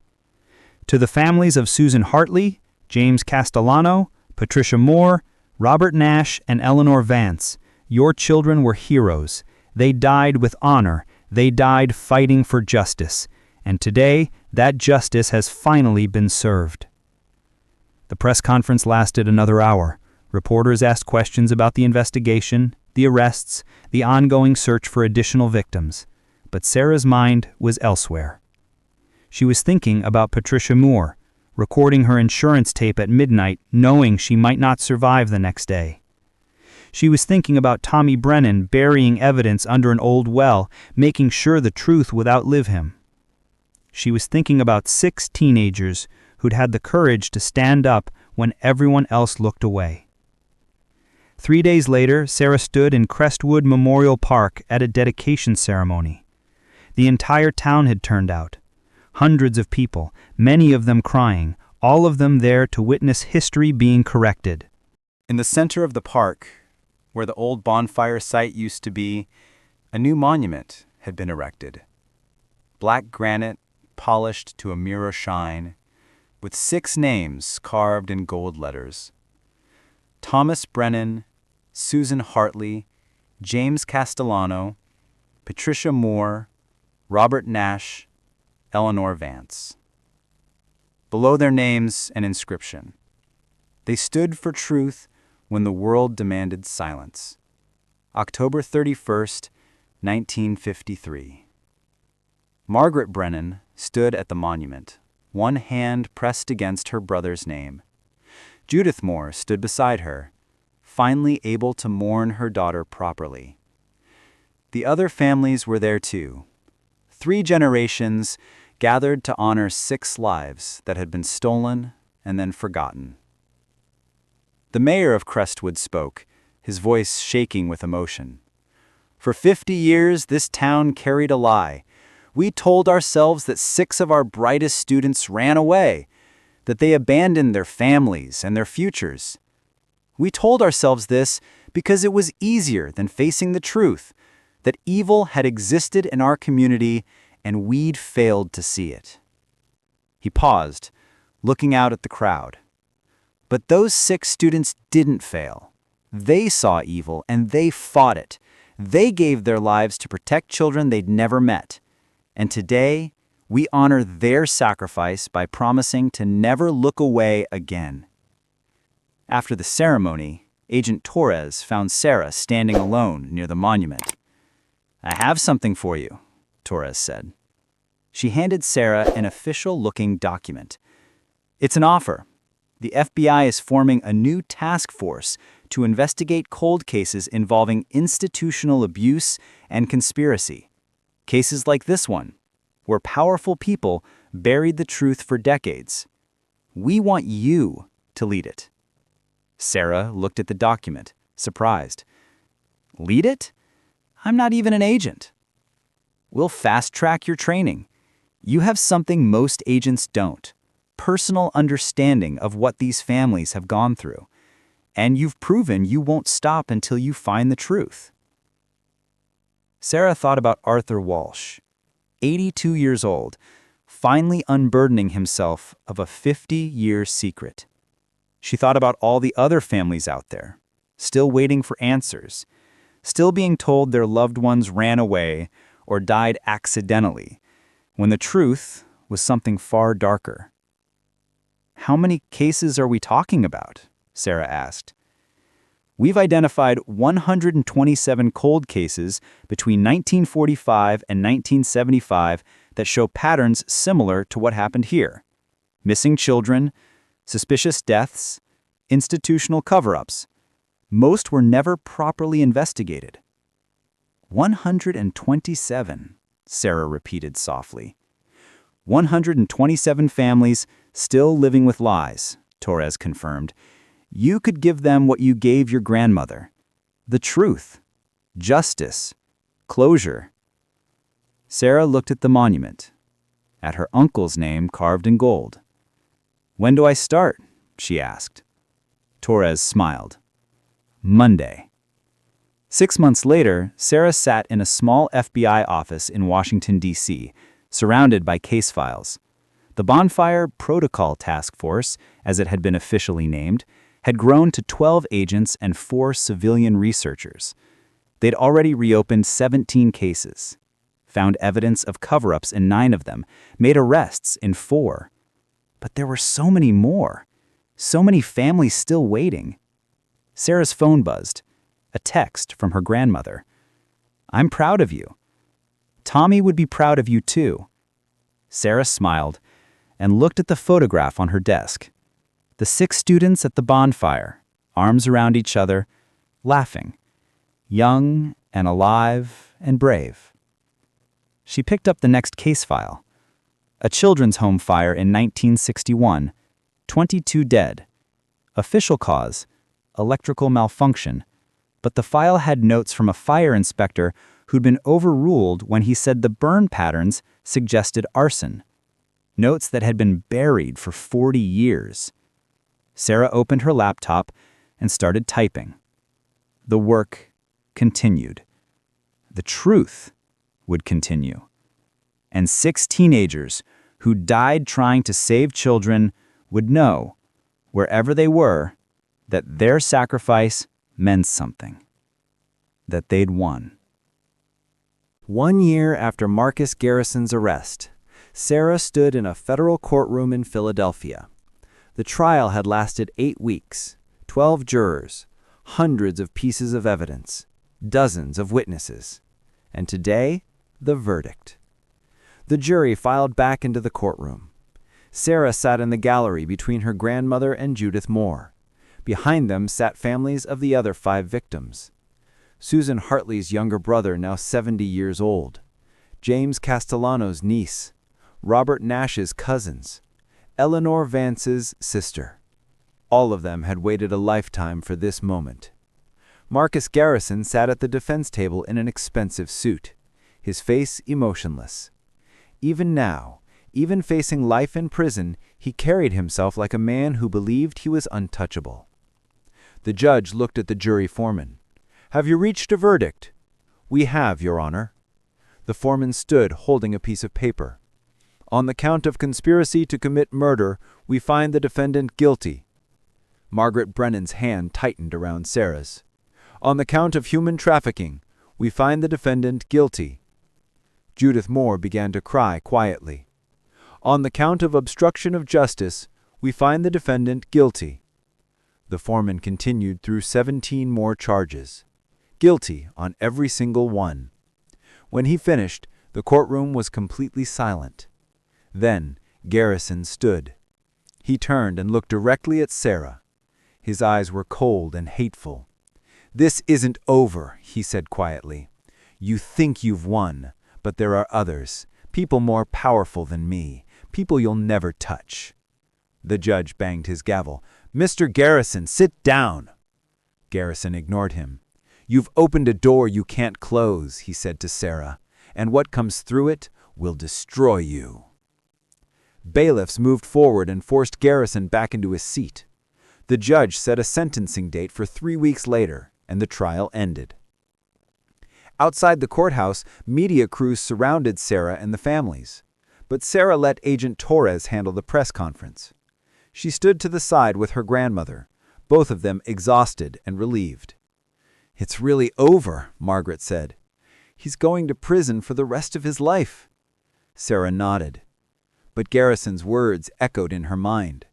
To the families of Susan Hartley, James Castellano, Patricia Moore, Robert Nash, and Eleanor Vance, your children were heroes. They died with honor. They died fighting for justice. And today, that justice has finally been served. The press conference lasted another hour. Reporters asked questions about the investigation, the arrests, the ongoing search for additional victims. But Sarah's mind was elsewhere. She was thinking about Patricia Moore, recording her insurance tape at midnight, knowing she might not survive the next day. She was thinking about Tommy Brennan burying evidence under an old well, making sure the truth would outlive him. She was thinking about 6 teenagers who'd had the courage to stand up when everyone else looked away. 3 days later, Sarah stood in Crestwood Memorial Park at a dedication ceremony. The entire town had turned out. Hundreds of people, many of them crying, all of them there to witness history being corrected. In the center of the park, where the old bonfire site used to be, a new monument had been erected. Black granite, polished to a mirror shine, with 6 names carved in gold letters. Thomas Brennan, Susan Hartley, James Castellano, Patricia Moore, Robert Nash, Eleanor Vance. Below their names, an inscription. They stood for truth when the world demanded silence. October 31st, 1953. Margaret Brennan stood at the monument, one hand pressed against her brother's name. Judith Moore stood beside her, finally able to mourn her daughter properly. The other families were there too. 3 generations gathered to honor 6 lives that had been stolen and then forgotten. The mayor of Crestwood spoke, his voice shaking with emotion. For 50 years, this town carried a lie. We told ourselves that 6 of our brightest students ran away, that they abandoned their families and their futures. We told ourselves this because it was easier than facing the truth, that evil had existed in our community and we'd failed to see it. He paused, looking out at the crowd. But those 6 students didn't fail. They saw evil and they fought it. They gave their lives to protect children they'd never met. And today, We honor their sacrifice by promising to never look away again." After the ceremony, Agent Torres found Sarah standing alone near the monument. "I have something for you," Torres said. She handed Sarah an official-looking document. "It's an offer. The FBI is forming a new task force to investigate cold cases involving institutional abuse and conspiracy. Cases like this one, where powerful people buried the truth for decades. We want you to lead it." Sarah looked at the document, surprised. "Lead it? I'm not even an agent." "We'll fast-track your training. You have something most agents don't: personal understanding of what these families have gone through. And you've proven you won't stop until you find the truth." Sarah thought about Arthur Walsh, 82 years old, finally unburdening himself of a 50-year secret. She thought about all the other families out there, still waiting for answers, still being told their loved ones ran away or died accidentally, when the truth was something far darker. "How many cases are we talking about?" Sarah asked. "We've identified 127 cold cases between 1945 and 1975 that show patterns similar to what happened here: missing children, suspicious deaths, institutional cover-ups. Most were never properly investigated." 127, Sarah repeated softly. 127 families still living with lies, Torres confirmed. You could give them what you gave your grandmother: the truth, justice, closure. Sarah looked at the monument, at her uncle's name carved in gold. "When do I start?" she asked. Torres smiled. "Monday." 6 months later, Sarah sat in a small FBI office in Washington, D.C., surrounded by case files. The Bonfire Protocol Task Force, as it had been officially named, had grown to 12 agents and 4 civilian researchers. They'd already reopened 17 cases, found evidence of cover-ups in 9 of them, made arrests in 4. But there were so many more, so many families still waiting. Sarah's phone buzzed, a text from her grandmother. "I'm proud of you. Tommy would be proud of you too." Sarah smiled and looked at the photograph on her desk. The 6 students at the bonfire, arms around each other, laughing, young and alive and brave. She picked up the next case file. A children's home fire in 1961, 22 dead. Official cause: electrical malfunction. But the file had notes from a fire inspector who'd been overruled when he said the burn patterns suggested arson. Notes that had been buried for 40 years. Sarah opened her laptop and started typing. The work continued. The truth would continue. And 6 teenagers who died trying to save children would know, wherever they were, that their sacrifice meant something. That they'd won. 1 year after Marcus Garrison's arrest, Sarah stood in a federal courtroom in Philadelphia. The trial had lasted 8 weeks, 12 jurors, hundreds of pieces of evidence, dozens of witnesses. And today, the verdict. The jury filed back into the courtroom. Sarah sat in the gallery between her grandmother and Judith Moore. Behind them sat families of the other 5 victims. Susan Hartley's younger brother, now 70 years old. James Castellano's niece. Robert Nash's cousins. Eleanor Vance's sister. All of them had waited a lifetime for this moment. Marcus Garrison sat at the defense table in an expensive suit, his face emotionless. Even now, even facing life in prison, he carried himself like a man who believed he was untouchable. The judge looked at the jury foreman. "Have you reached a verdict?" "We have, Your Honor." The foreman stood holding a piece of paper. "On the count of conspiracy to commit murder, we find the defendant guilty." Margaret Brennan's hand tightened around Sarah's. "On the count of human trafficking, we find the defendant guilty." Judith Moore began to cry quietly. On the count of obstruction of justice, we find the defendant guilty. The foreman continued through 17 more charges. Guilty on every single one. When he finished, the courtroom was completely silent. Then Garrison stood. He turned and looked directly at Sarah. His eyes were cold and hateful. "This isn't over," he said quietly. "You think you've won, but there are others, people more powerful than me, people you'll never touch." The judge banged his gavel. "Mr. Garrison, sit down!" Garrison ignored him. "You've opened a door you can't close," he said to Sarah, "and what comes through it will destroy you." Bailiffs moved forward and forced Garrison back into his seat. The judge set a sentencing date for 3 weeks later, and the trial ended. Outside the courthouse, media crews surrounded Sarah and the families. But Sarah let Agent Torres handle the press conference. She stood to the side with her grandmother, both of them exhausted and relieved. "It's really over," Margaret said. "He's going to prison for the rest of his life." Sarah nodded. But Garrison's words echoed in her mind.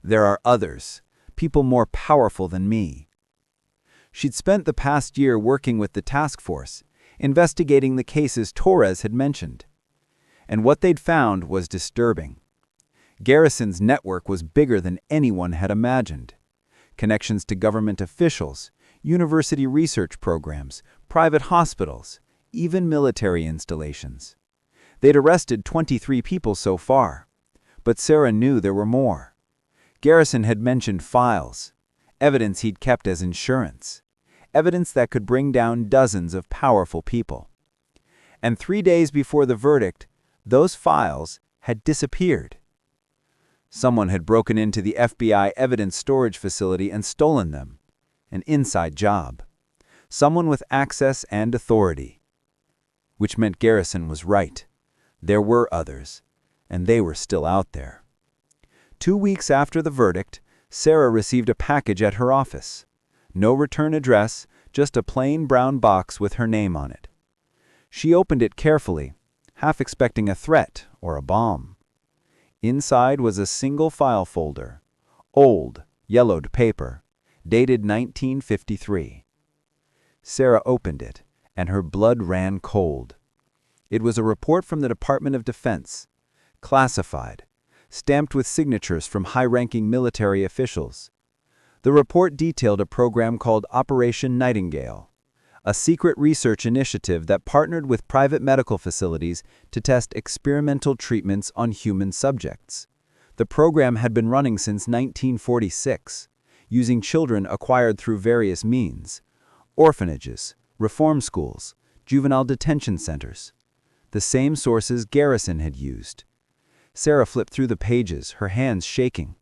"There are others, people more powerful than me." She'd spent the past year working with the task force, investigating the cases Torres had mentioned. And what they'd found was disturbing. Garrison's network was bigger than anyone had imagined. Connections to government officials, university research programs, private hospitals, even military installations. They'd arrested 23 people so far, but Sarah knew there were more. Garrison had mentioned files, evidence he'd kept as insurance, evidence that could bring down dozens of powerful people. And 3 days before the verdict, those files had disappeared. Someone had broken into the FBI evidence storage facility and stolen them. An inside job. Someone with access and authority. Which meant Garrison was right. There were others, and they were still out there. 2 weeks after the verdict, Sarah received a package at her office. No return address, just a plain brown box with her name on it. She opened it carefully, half expecting a threat or a bomb. Inside was a single file folder, old, yellowed paper, dated 1953. Sarah opened it, and her blood ran cold. It was a report from the Department of Defense, classified, stamped with signatures from high-ranking military officials. The report detailed a program called Operation Nightingale, a secret research initiative that partnered with private medical facilities to test experimental treatments on human subjects. The program had been running since 1946, using children acquired through various means: orphanages, reform schools, juvenile detention centers. The same sources Garrison had used. Sarah flipped through the pages, her hands shaking.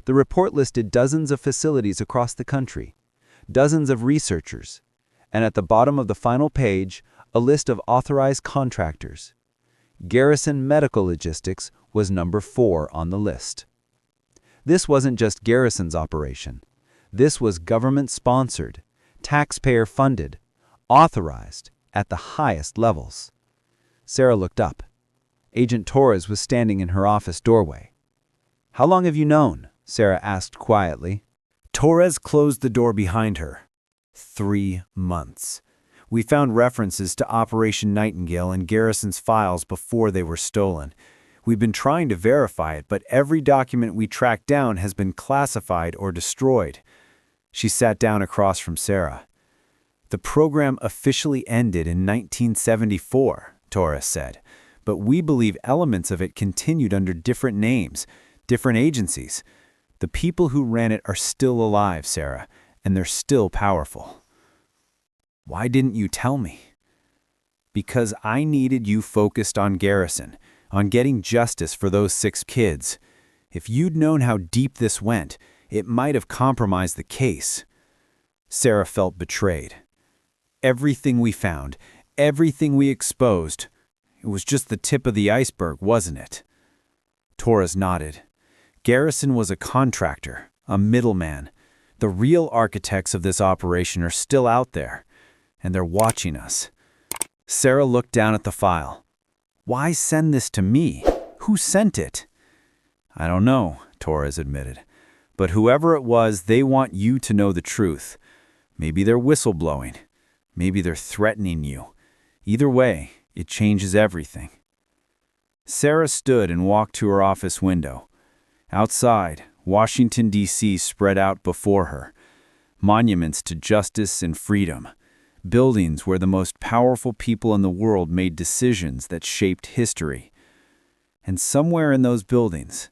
The report listed dozens of facilities across the country, dozens of researchers, and at the bottom of the final page, a list of authorized contractors. Garrison Medical Logistics was number 4 on the list. This wasn't just Garrison's operation. This was government-sponsored, taxpayer-funded, authorized at the highest levels. Sarah looked up. Agent Torres was standing in her office doorway. "How long have you known?" Sarah asked quietly. Torres closed the door behind her. 3 months. We found references to Operation Nightingale in Garrison's files before they were stolen. We've been trying to verify it, but every document we tracked down has been classified or destroyed. She sat down across from Sarah. "The program officially ended in 1974, Torres said, but we believe elements of it continued under different names, different agencies. The people who ran it are still alive, Sarah, and they're still powerful." "Why didn't you tell me?" "Because I needed you focused on Garrison, on getting justice for those 6 kids. If you'd known how deep this went, it might have compromised the case." Sarah felt betrayed. Everything we found, everything we exposed, it was just the tip of the iceberg, wasn't it? Torres nodded. Garrison was a contractor, a middleman. The real architects of this operation are still out there, and they're watching us. Sarah looked down at the file. "Why send this to me? Who sent it? I don't know, Torres admitted. But whoever it was, they want you to know the truth. Maybe they're whistleblowing. Maybe they're threatening you. Either way, it changes everything. Sarah stood and walked to her office window. Outside, Washington, D.C. spread out before her. Monuments to justice and freedom. Buildings where the most powerful people in the world made decisions that shaped history. And somewhere in those buildings,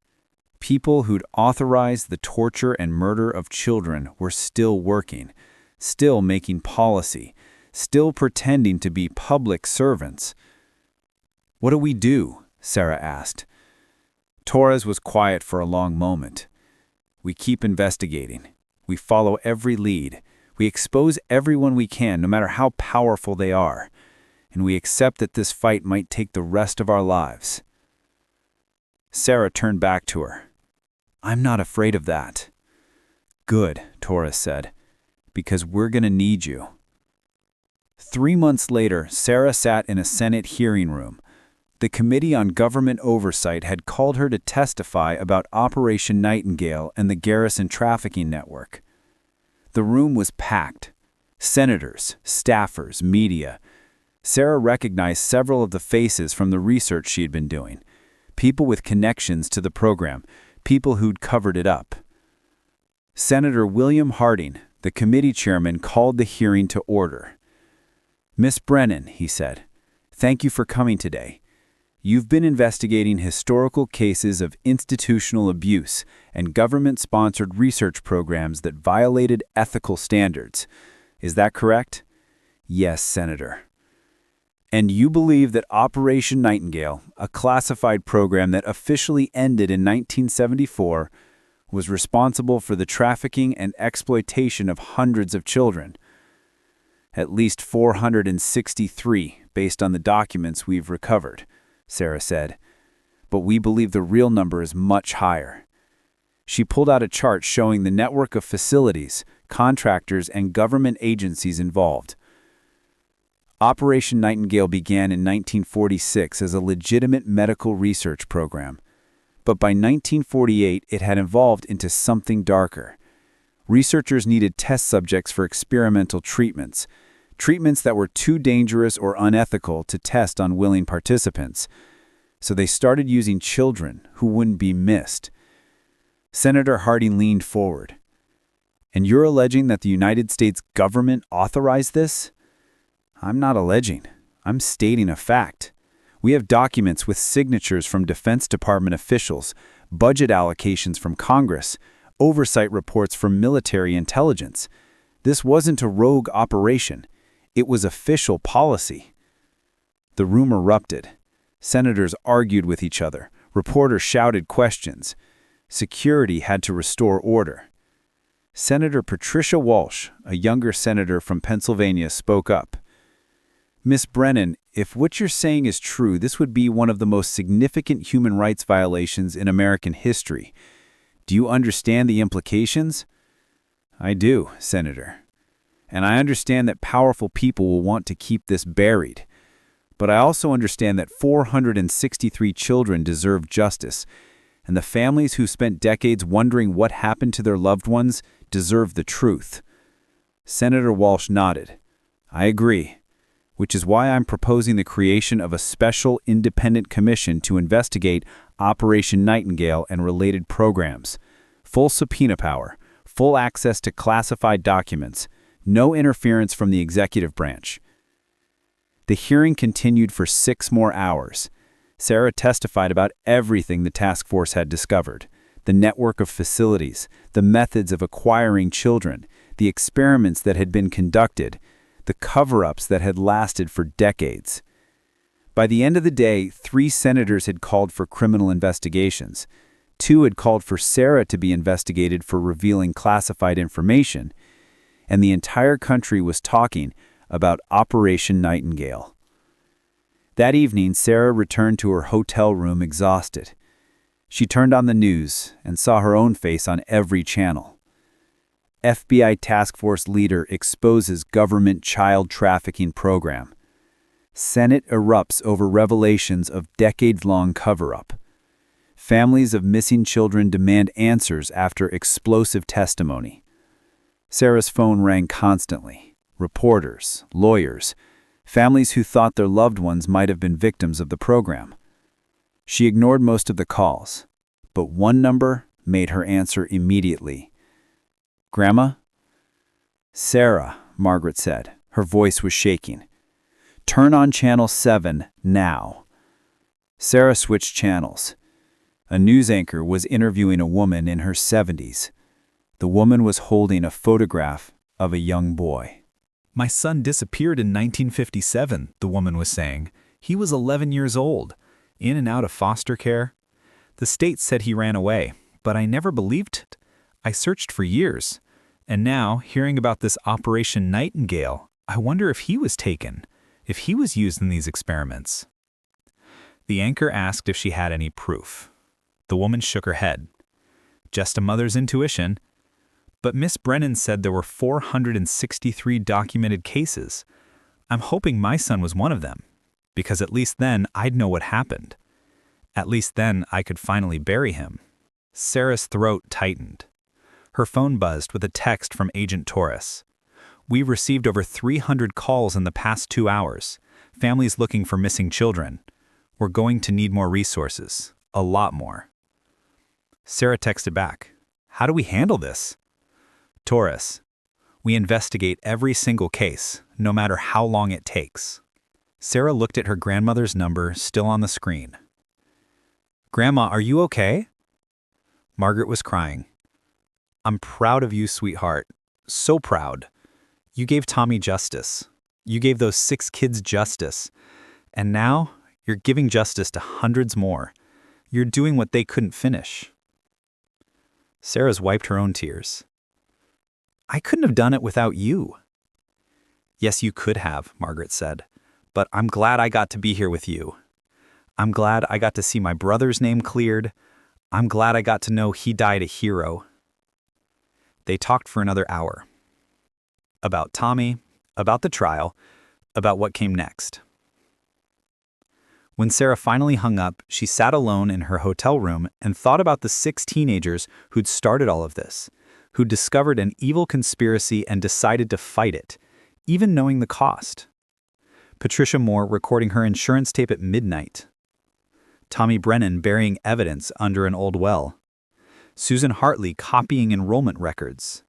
people who'd authorized the torture and murder of children were still working, still making policy, still pretending to be public servants. What do we do? Sarah asked. Torres was quiet for a long moment. We keep investigating. We follow every lead. We expose everyone we can, no matter how powerful they are. And we accept that this fight might take the rest of our lives. Sarah turned back to her. I'm not afraid of that. Good, Torres said, because we're going to need you. 3 months later, Sarah sat in a Senate hearing room. The Committee on Government Oversight had called her to testify about Operation Nightingale and the Garrison Trafficking Network. The room was packed. Senators, staffers, media. Sarah recognized several of the faces from the research she had been doing. People with connections to the program, people who'd covered it up. Senator William Harding, the committee chairman, called the hearing to order. Miss Brennan, he said, thank you for coming today. You've been investigating historical cases of institutional abuse and government-sponsored research programs that violated ethical standards. Is that correct? Yes, Senator. And you believe that Operation Nightingale, a classified program that officially ended in 1974, was responsible for the trafficking and exploitation of hundreds of children. At least 463, based on the documents we've recovered, Sarah said. But we believe the real number is much higher. She pulled out a chart showing the network of facilities, contractors, and government agencies involved. Operation Nightingale began in 1946 as a legitimate medical research program. But by 1948, it had evolved into something darker. Researchers needed test subjects for experimental treatments that were too dangerous or unethical to test on willing participants. So they started using children who wouldn't be missed. Senator Harding leaned forward. And you're alleging that the United States government authorized this? I'm not alleging. I'm stating a fact. We have documents with signatures from Defense Department officials, budget allocations from Congress, oversight reports from military intelligence. This wasn't a rogue operation. It was official policy. The room erupted. Senators argued with each other. Reporters shouted questions. Security had to restore order. Senator Patricia Walsh, a younger senator from Pennsylvania, spoke up. Miss Brennan, if what you're saying is true, this would be one of the most significant human rights violations in American history. Do you understand the implications? I do, Senator. And I understand that powerful people will want to keep this buried. But I also understand that 463 children deserve justice, and the families who spent decades wondering what happened to their loved ones deserve the truth. Senator Walsh nodded. I agree. Which is why I'm proposing the creation of a special independent commission to investigate Operation Nightingale and related programs. Full subpoena power, full access to classified documents, no interference from the executive branch. The hearing continued for 6 more hours. Sarah testified about everything the task force had discovered: the network of facilities, the methods of acquiring children, the experiments that had been conducted, the cover-ups that had lasted for decades. By the end of the day, 3 senators had called for criminal investigations. 2 had called for Sarah to be investigated for revealing classified information. And the entire country was talking about Operation Nightingale. That evening, Sarah returned to her hotel room exhausted. She turned on the news and saw her own face on every channel. FBI task force leader exposes government child trafficking program. Senate erupts over revelations of decades-long cover-up. Families of missing children demand answers after explosive testimony. Sarah's phone rang constantly. Reporters, lawyers, families who thought their loved ones might have been victims of the program. She ignored most of the calls, but one number made her answer immediately. "Grandma?" "Sarah," Margaret said. Her voice was shaking. "Turn on channel 7 now." Sarah switched channels. A news anchor was interviewing a woman in her 70s. The woman was holding a photograph of a young boy. "My son disappeared in 1957, the woman was saying. He was 11 years old, in and out of foster care. The state said he ran away, but I never believed it. I searched for years. And now, hearing about this Operation Nightingale, I wonder if he was taken, if he was used in these experiments." The anchor asked if she had any proof. The woman shook her head. "Just a mother's intuition. But Miss Brennan said there were 463 documented cases. I'm hoping my son was one of them, because at least then I'd know what happened. At least then I could finally bury him." Sarah's throat tightened. Her phone buzzed with a text from Agent Torres. "We've received over 300 calls in the past 2 hours. Families looking for missing children. We're going to need more resources. A lot more." Sarah texted back, "How do we handle this?" Torres, "We investigate every single case, no matter how long it takes." Sarah looked at her grandmother's number still on the screen. "Grandma, are you okay?" Margaret was crying. "I'm proud of you, sweetheart. So proud. You gave Tommy justice. You gave those 6 kids justice. And now you're giving justice to hundreds more. You're doing what they couldn't finish." Sarah's wiped her own tears. "I couldn't have done it without you." "Yes, you could have," Margaret said. "But I'm glad I got to be here with you. I'm glad I got to see my brother's name cleared. I'm glad I got to know he died a hero." They talked for another hour. About Tommy, about the trial, about what came next. When Sarah finally hung up, she sat alone in her hotel room and thought about the 6 teenagers who'd started all of this, who'd discovered an evil conspiracy and decided to fight it, even knowing the cost. Patricia Moore recording her insurance tape at midnight. Tommy Brennan burying evidence under an old well. Susan Hartley copying enrollment records.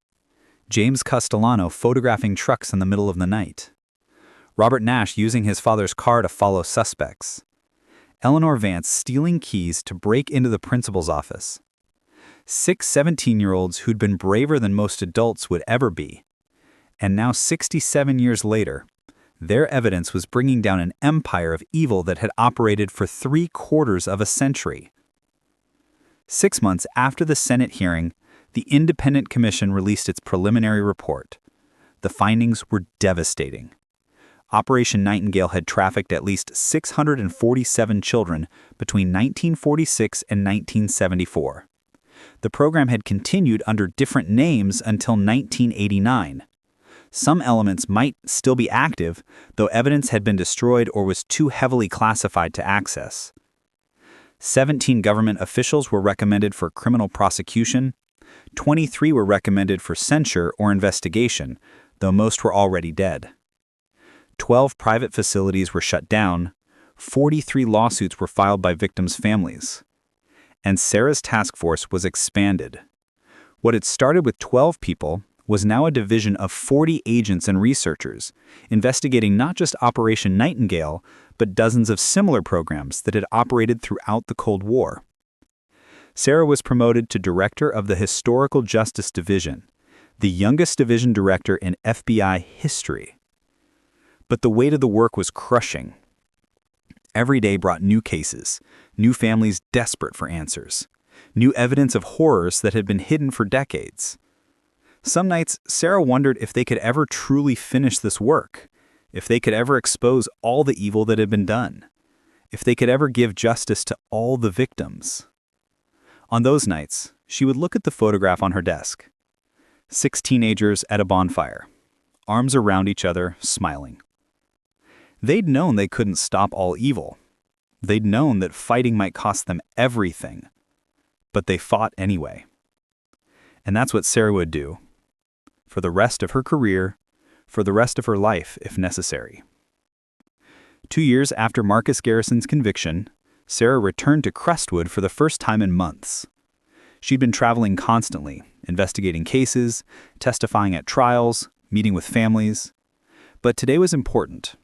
James Castellano photographing trucks in the middle of the night. Robert Nash using his father's car to follow suspects. Eleanor Vance stealing keys to break into the principal's office. 6 17-year-olds who'd been braver than most adults would ever be. And now 67 years later, their evidence was bringing down an empire of evil that had operated for 3/4 of a century. 6 months after the Senate hearing, the Independent Commission released its preliminary report. The findings were devastating. Operation Nightingale had trafficked at least 647 children between 1946 and 1974. The program had continued under different names until 1989. Some elements might still be active, though evidence had been destroyed or was too heavily classified to access. 17 government officials were recommended for criminal prosecution. 23 were recommended for censure or investigation, though most were already dead. 12 private facilities were shut down. 43 lawsuits were filed by victims' families. And Sarah's task force was expanded. What had started with 12 people was now a division of 40 agents and researchers, investigating not just Operation Nightingale, but dozens of similar programs that had operated throughout the Cold War. Sarah was promoted to director of the Historical Justice Division, the youngest division director in FBI history. But the weight of the work was crushing. Every day brought new cases, new families desperate for answers, new evidence of horrors that had been hidden for decades. Some nights, Sarah wondered if they could ever truly finish this work, if they could ever expose all the evil that had been done, if they could ever give justice to all the victims. On those nights, she would look at the photograph on her desk. 6 teenagers at a bonfire, arms around each other, smiling. They'd known they couldn't stop all evil. They'd known that fighting might cost them everything. But they fought anyway. And that's what Sarah would do, for the rest of her career, for the rest of her life, if necessary. 2 years after Marcus Garrison's conviction, Sarah returned to Crestwood for the first time in months. She'd been traveling constantly, investigating cases, testifying at trials, meeting with families. But today was important.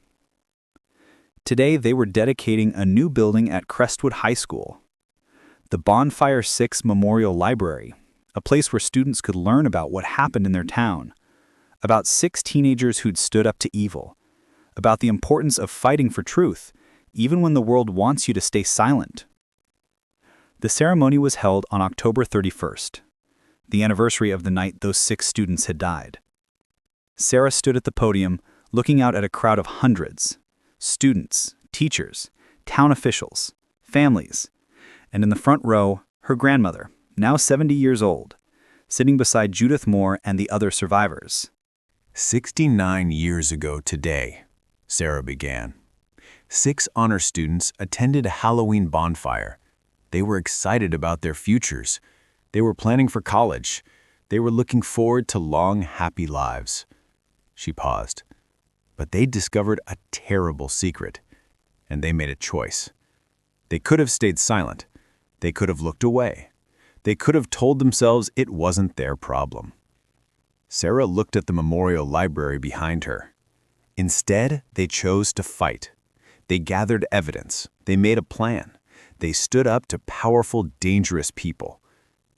Today they were dedicating a new building at Crestwood High School, the Bonfire 6 Memorial Library, a place where students could learn about what happened in their town, about 6 teenagers who'd stood up to evil, about the importance of fighting for truth, even when the world wants you to stay silent. The ceremony was held on October 31st, the anniversary of the night those 6 students had died. Sarah stood at the podium, looking out at a crowd of hundreds, students, teachers, town officials, families, and in the front row, her grandmother, now 70 years old, sitting beside Judith Moore and the other survivors. 69 years ago today, Sarah began. 6 honor students attended a Halloween bonfire. They were excited about their futures. They were planning for college. They were looking forward to long, happy lives. She paused. But they discovered a terrible secret, and they made a choice. They could have stayed silent. They could have looked away. They could have told themselves it wasn't their problem. Sarah looked at the memorial library behind her. Instead, they chose to fight. They gathered evidence. They made a plan. They stood up to powerful, dangerous people,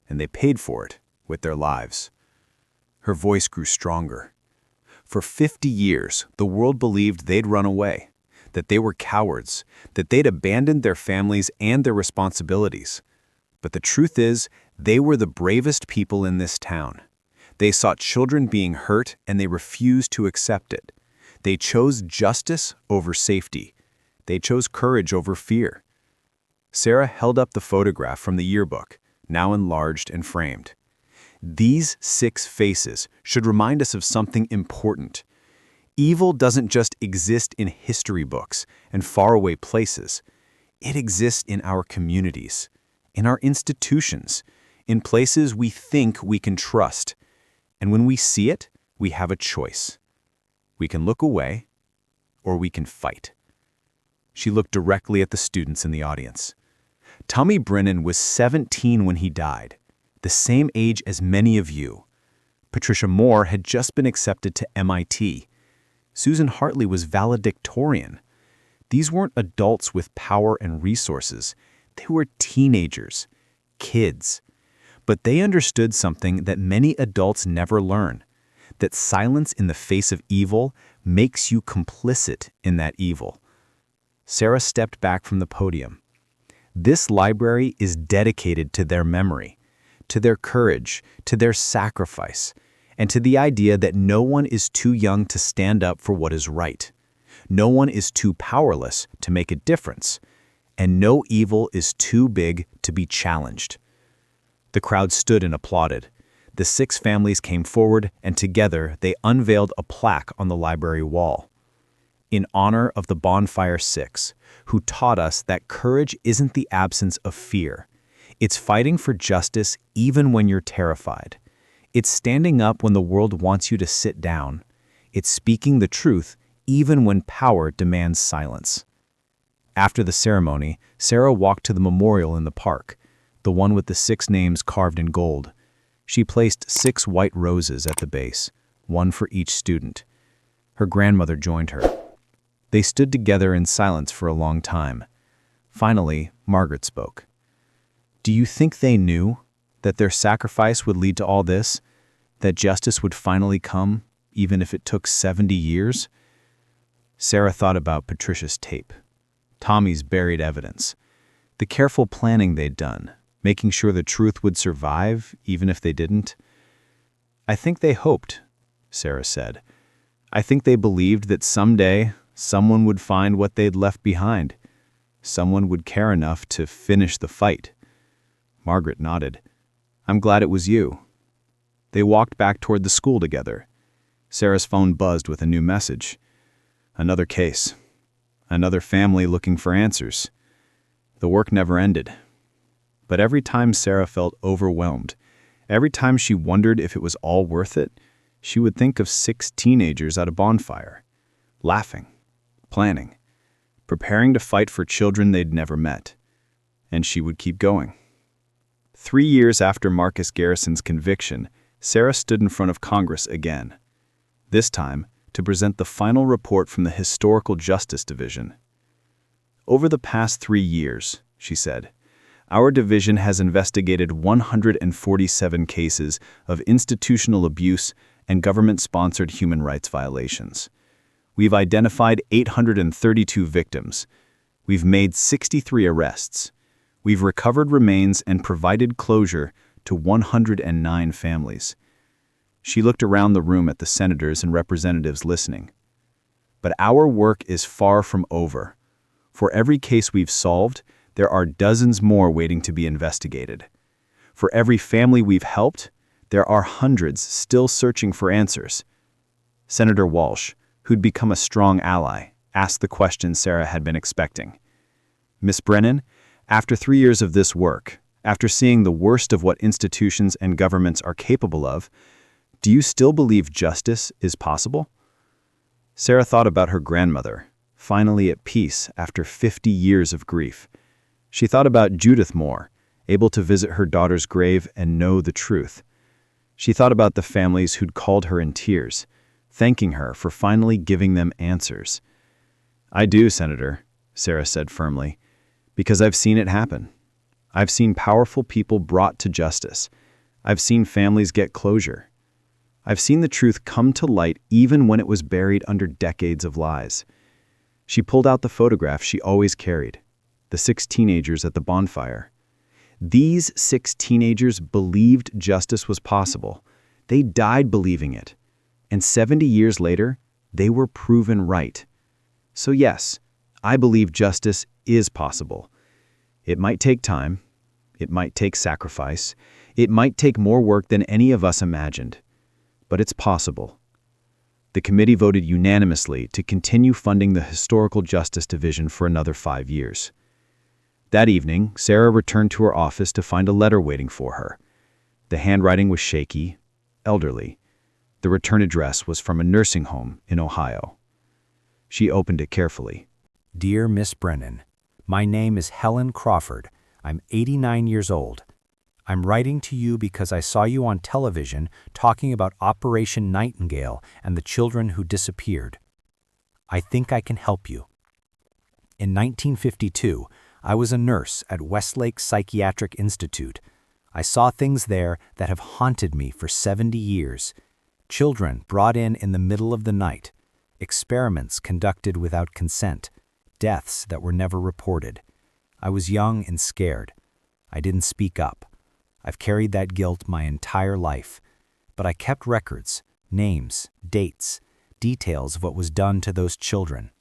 and they paid for it with their lives. Her voice grew stronger. For 50 years, the world believed they'd run away, that they were cowards, that they'd abandoned their families and their responsibilities. But the truth is, they were the bravest people in this town. They saw children being hurt, and they refused to accept it. They chose justice over safety. They chose courage over fear. Sarah held up the photograph from the yearbook, now enlarged and framed. These 6 faces should remind us of something important. Evil doesn't just exist in history books and faraway places. It exists in our communities, in our institutions, in places we think we can trust. And when we see it, we have a choice. We can look away, or we can fight. She looked directly at the students in the audience. Tommy Brennan was 17 when he died, the same age as many of you. Patricia Moore had just been accepted to MIT. Susan Hartley was valedictorian. These weren't adults with power and resources. They were teenagers, kids. But they understood something that many adults never learn, that silence in the face of evil makes you complicit in that evil. Sarah stepped back from the podium. This library is dedicated to their memory, to their courage, to their sacrifice, and to the idea that no one is too young to stand up for what is right. No one is too powerless to make a difference, and no evil is too big to be challenged. The crowd stood and applauded. The 6 families came forward, and together they unveiled a plaque on the library wall. In honor of the Bonfire 6, who taught us that courage isn't the absence of fear. It's fighting for justice even when you're terrified. It's standing up when the world wants you to sit down. It's speaking the truth even when power demands silence. After the ceremony, Sarah walked to the memorial in the park, the one with the 6 names carved in gold. She placed 6 white roses at the base, one for each student. Her grandmother joined her. They stood together in silence for a long time. Finally, Margaret spoke. Do you think they knew that their sacrifice would lead to all this? That justice would finally come, even if it took 70 years? Sarah thought about Patricia's tape, Tommy's buried evidence, the careful planning they'd done, making sure the truth would survive, even if they didn't. I think they hoped, Sarah said. I think they believed that someday someone would find what they'd left behind. Someone would care enough to finish the fight. Margaret nodded. I'm glad it was you. They walked back toward the school together. Sarah's phone buzzed with a new message. Another case. Another family looking for answers. The work never ended. But every time Sarah felt overwhelmed, every time she wondered if it was all worth it, she would think of 6 teenagers at a bonfire, laughing, planning, preparing to fight for children they'd never met. And she would keep going. 3 years after Marcus Garrison's conviction, Sarah stood in front of Congress again, this time to present the final report from the Historical Justice Division. Over the past 3 years, she said, our division has investigated 147 cases of institutional abuse and government-sponsored human rights violations. We've identified 832 victims. We've made 63 arrests. We've recovered remains and provided closure to 109 families. She looked around the room at the senators and representatives listening. But our work is far from over. For every case we've solved, there are dozens more waiting to be investigated. For every family we've helped, there are hundreds still searching for answers. Senator Walsh, who'd become a strong ally, asked the question Sarah had been expecting. Miss Brennan, after 3 years of this work, after seeing the worst of what institutions and governments are capable of, do you still believe justice is possible? Sarah thought about her grandmother, finally at peace after 50 years of grief. She thought about Judith Moore, able to visit her daughter's grave and know the truth. She thought about the families who'd called her in tears, thanking her for finally giving them answers. I do, Senator, Sarah said firmly, because I've seen it happen. I've seen powerful people brought to justice. I've seen families get closure. I've seen the truth come to light even when it was buried under decades of lies. She pulled out the photograph she always carried, the 6 teenagers at the bonfire. These 6 teenagers believed justice was possible. They died believing it. And 70 years later, they were proven right. So yes, I believe justice is possible. It might take time. It might take sacrifice. It might take more work than any of us imagined. But it's possible. The committee voted unanimously to continue funding the Historical Justice Division for another 5 years. That evening, Sarah returned to her office to find a letter waiting for her. The handwriting was shaky, elderly. The return address was from a nursing home in Ohio. She opened it carefully. Dear Miss Brennan, my name is Helen Crawford. I'm 89 years old. I'm writing to you because I saw you on television talking about Operation Nightingale and the children who disappeared. I think I can help you. In 1952, I was a nurse at Westlake Psychiatric Institute. I saw things there that have haunted me for 70 years. Children brought in the middle of the night, experiments conducted without consent, deaths that were never reported. I was young and scared. I didn't speak up. I've carried that guilt my entire life. But I kept records, names, dates, details of what was done to those children.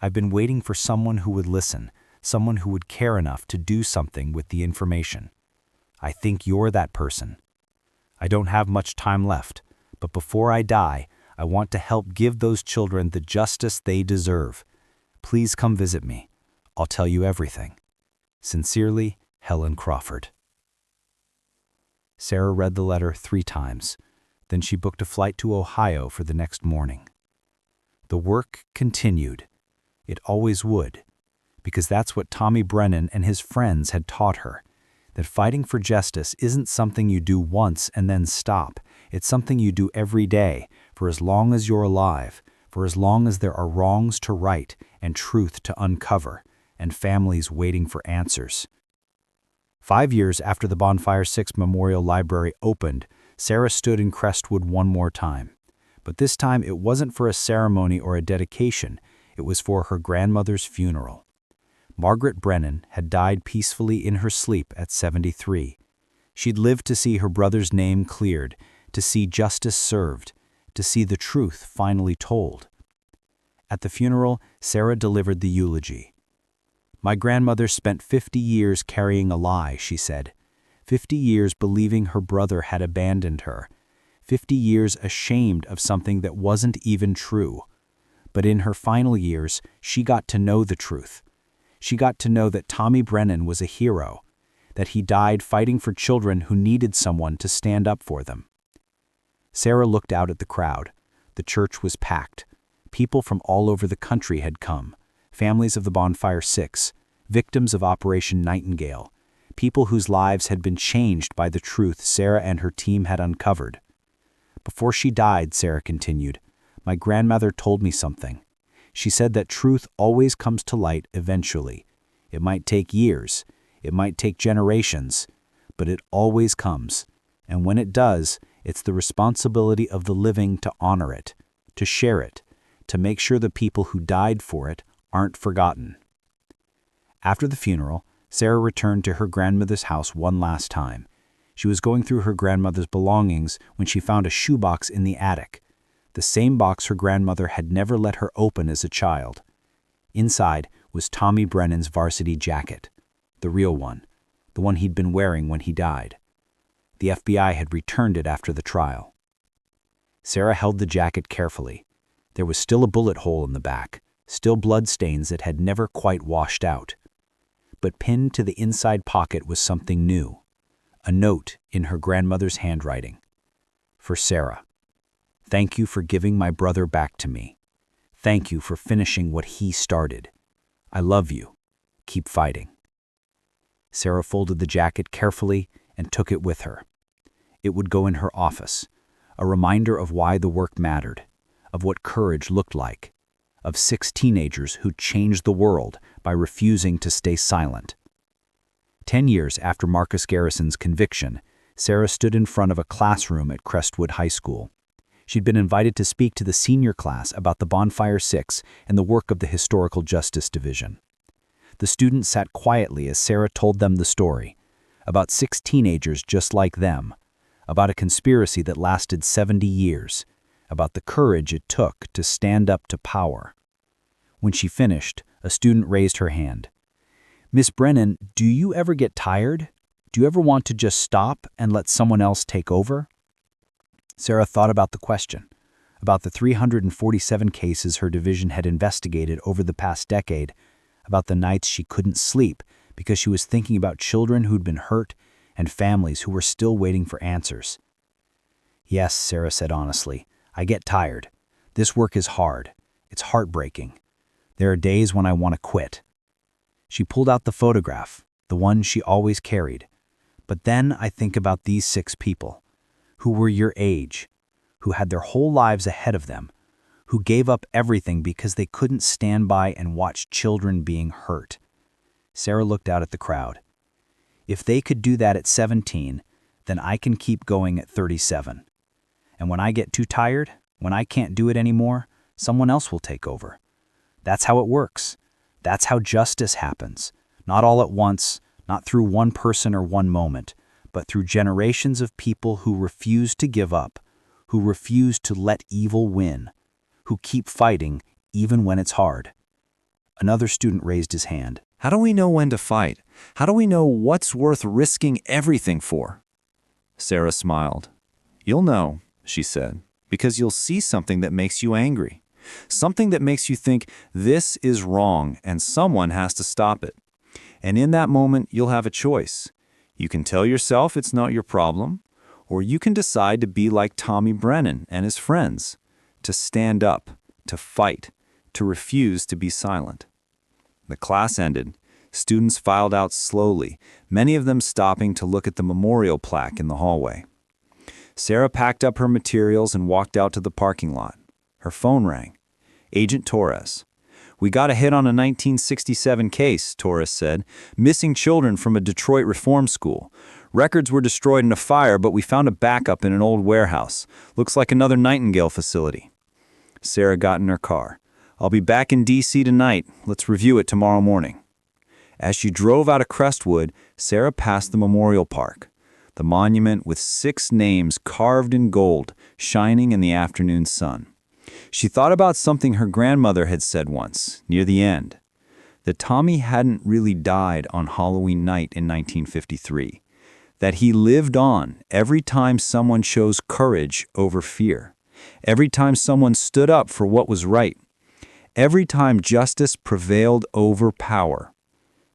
I've been waiting for someone who would listen, someone who would care enough to do something with the information. I think you're that person. I don't have much time left, but before I die, I want to help give those children the justice they deserve. Please come visit me. I'll tell you everything. Sincerely, Helen Crawford. Sarah read the letter 3 times. Then she booked a flight to Ohio for the next morning. The work continued. It always would, because that's what Tommy Brennan and his friends had taught her, that fighting for justice isn't something you do once and then stop. It's something you do every day, for as long as you're alive, for as long as there are wrongs to right and truth to uncover, and families waiting for answers. 5 years after the Bonfire 6 Memorial Library opened, Sarah stood in Crestwood one more time. But this time it wasn't for a ceremony or a dedication. It was for her grandmother's funeral. Margaret Brennan had died peacefully in her sleep at 73. She'd lived to see her brother's name cleared, to see justice served, to see the truth finally told. At the funeral, Sarah delivered the eulogy. My grandmother spent 50 years carrying a lie, she said. 50 years believing her brother had abandoned her. 50 years ashamed of something that wasn't even true. But in her final years, she got to know the truth. She got to know that Tommy Brennan was a hero, that he died fighting for children who needed someone to stand up for them. Sarah looked out at the crowd. The church was packed. People from all over the country had come, families of the Bonfire 6, victims of Operation Nightingale, people whose lives had been changed by the truth Sarah and her team had uncovered. Before she died, Sarah continued, my grandmother told me something. She said that truth always comes to light eventually. It might take years, it might take generations, but it always comes. And when it does, it's the responsibility of the living to honor it, to share it, to make sure the people who died for it aren't forgotten. After the funeral, Sarah returned to her grandmother's house one last time. She was going through her grandmother's belongings when she found a shoebox in the attic, the same box her grandmother had never let her open as a child. Inside was Tommy Brennan's varsity jacket, the real one, the one he'd been wearing when he died. The FBI had returned it after the trial. Sarah held the jacket carefully. There was still a bullet hole in the back, still blood stains that had never quite washed out. But pinned to the inside pocket was something new, a note in her grandmother's handwriting. For Sarah. Thank you for giving my brother back to me. Thank you for finishing what he started. I love you. Keep fighting. Sarah folded the jacket carefully and took it with her. It would go in her office, a reminder of why the work mattered, of what courage looked like, of 6 teenagers who changed the world by refusing to stay silent. 10 years after Marcus Garrison's conviction, Sarah stood in front of a classroom at Crestwood High School. She'd been invited to speak to the senior class about the Bonfire 6 and the work of the Historical Justice Division. The students sat quietly as Sarah told them the story, about 6 teenagers just like them, about a conspiracy that lasted 70 years, about the courage it took to stand up to power. When she finished, a student raised her hand. Miss Brennan, do you ever get tired? Do you ever want to just stop and let someone else take over? Sarah thought about the question, about the 347 cases her division had investigated over the past decade, about the nights she couldn't sleep because she was thinking about children who'd been hurt and families who were still waiting for answers. Yes, Sarah said honestly, I get tired. This work is hard. It's heartbreaking. There are days when I want to quit. She pulled out the photograph, the one she always carried. But then I think about these 6 people, who were your age, who had their whole lives ahead of them, who gave up everything because they couldn't stand by and watch children being hurt. Sarah looked out at the crowd. If they could do that at 17, then I can keep going at 37. And when I get too tired, when I can't do it anymore, someone else will take over. That's how it works. That's how justice happens. Not all at once, not through one person or one moment, but through generations of people who refuse to give up, who refuse to let evil win, who keep fighting even when it's hard. Another student raised his hand. How do we know when to fight? How do we know what's worth risking everything for? Sarah smiled. You'll know, she said, because you'll see something that makes you angry. Something that makes you think this is wrong and someone has to stop it. And in that moment, you'll have a choice. You can tell yourself it's not your problem, or you can decide to be like Tommy Brennan and his friends, to stand up, to fight, to refuse to be silent. The class ended. Students filed out slowly, many of them stopping to look at the memorial plaque in the hallway. Sarah packed up her materials and walked out to the parking lot. Her phone rang. Agent Torres. We got a hit on a 1967 case, Torres said. Missing children from a Detroit reform school. Records were destroyed in a fire, but we found a backup in an old warehouse. Looks like another Nightingale facility. Sarah got in her car. I'll be back in D.C. tonight. Let's review it tomorrow morning. As she drove out of Crestwood, Sarah passed the memorial park. The monument with 6 names carved in gold, shining in the afternoon sun. She thought about something her grandmother had said once, near the end, that Tommy hadn't really died on Halloween night in 1953, that he lived on every time someone chose courage over fear, every time someone stood up for what was right, every time justice prevailed over power.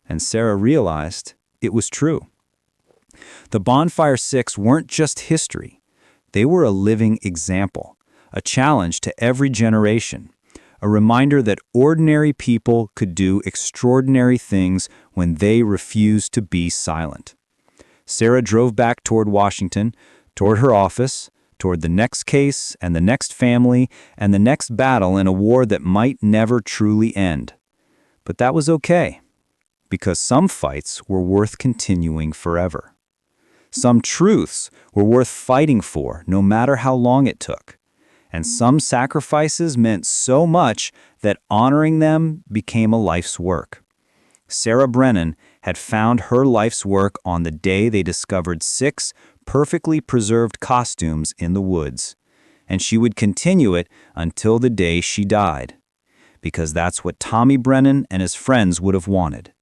And Sarah realized it was true. The Bonfire Six weren't just history. They were a living example, a challenge to every generation, a reminder that ordinary people could do extraordinary things when they refused to be silent. Sarah drove back toward Washington, toward her office, toward the next case and the next family and the next battle in a war that might never truly end. But that was okay, because some fights were worth continuing forever. Some truths were worth fighting for, no matter how long it took. And some sacrifices meant so much that honoring them became a life's work. Sarah Brennan had found her life's work on the day they discovered 6 perfectly preserved costumes in the woods, and she would continue it until the day she died. Because that's what Tommy Brennan and his friends would have wanted.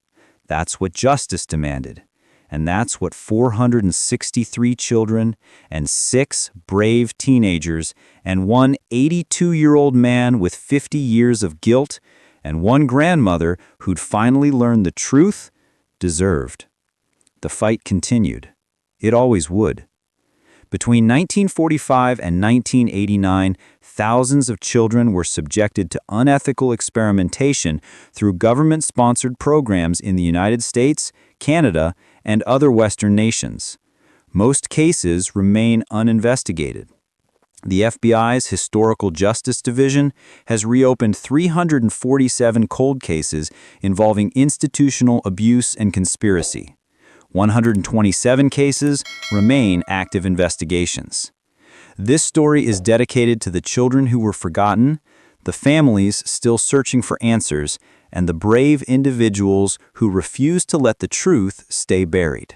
That's what justice demanded. And that's what 463 children and 6 brave teenagers and one 82-year-old man with 50 years of guilt and one grandmother who'd finally learned the truth deserved. The fight continued. It always would. Between 1945 and 1989, thousands of children were subjected to unethical experimentation through government-sponsored programs in the United States, Canada, and other Western nations. Most cases remain uninvestigated. The FBI's Historical Justice Division has reopened 347 cold cases involving institutional abuse and conspiracy. 127 cases remain active investigations. This story is dedicated to the children who were forgotten, the families still searching for answers, and the brave individuals who refuse to let the truth stay buried.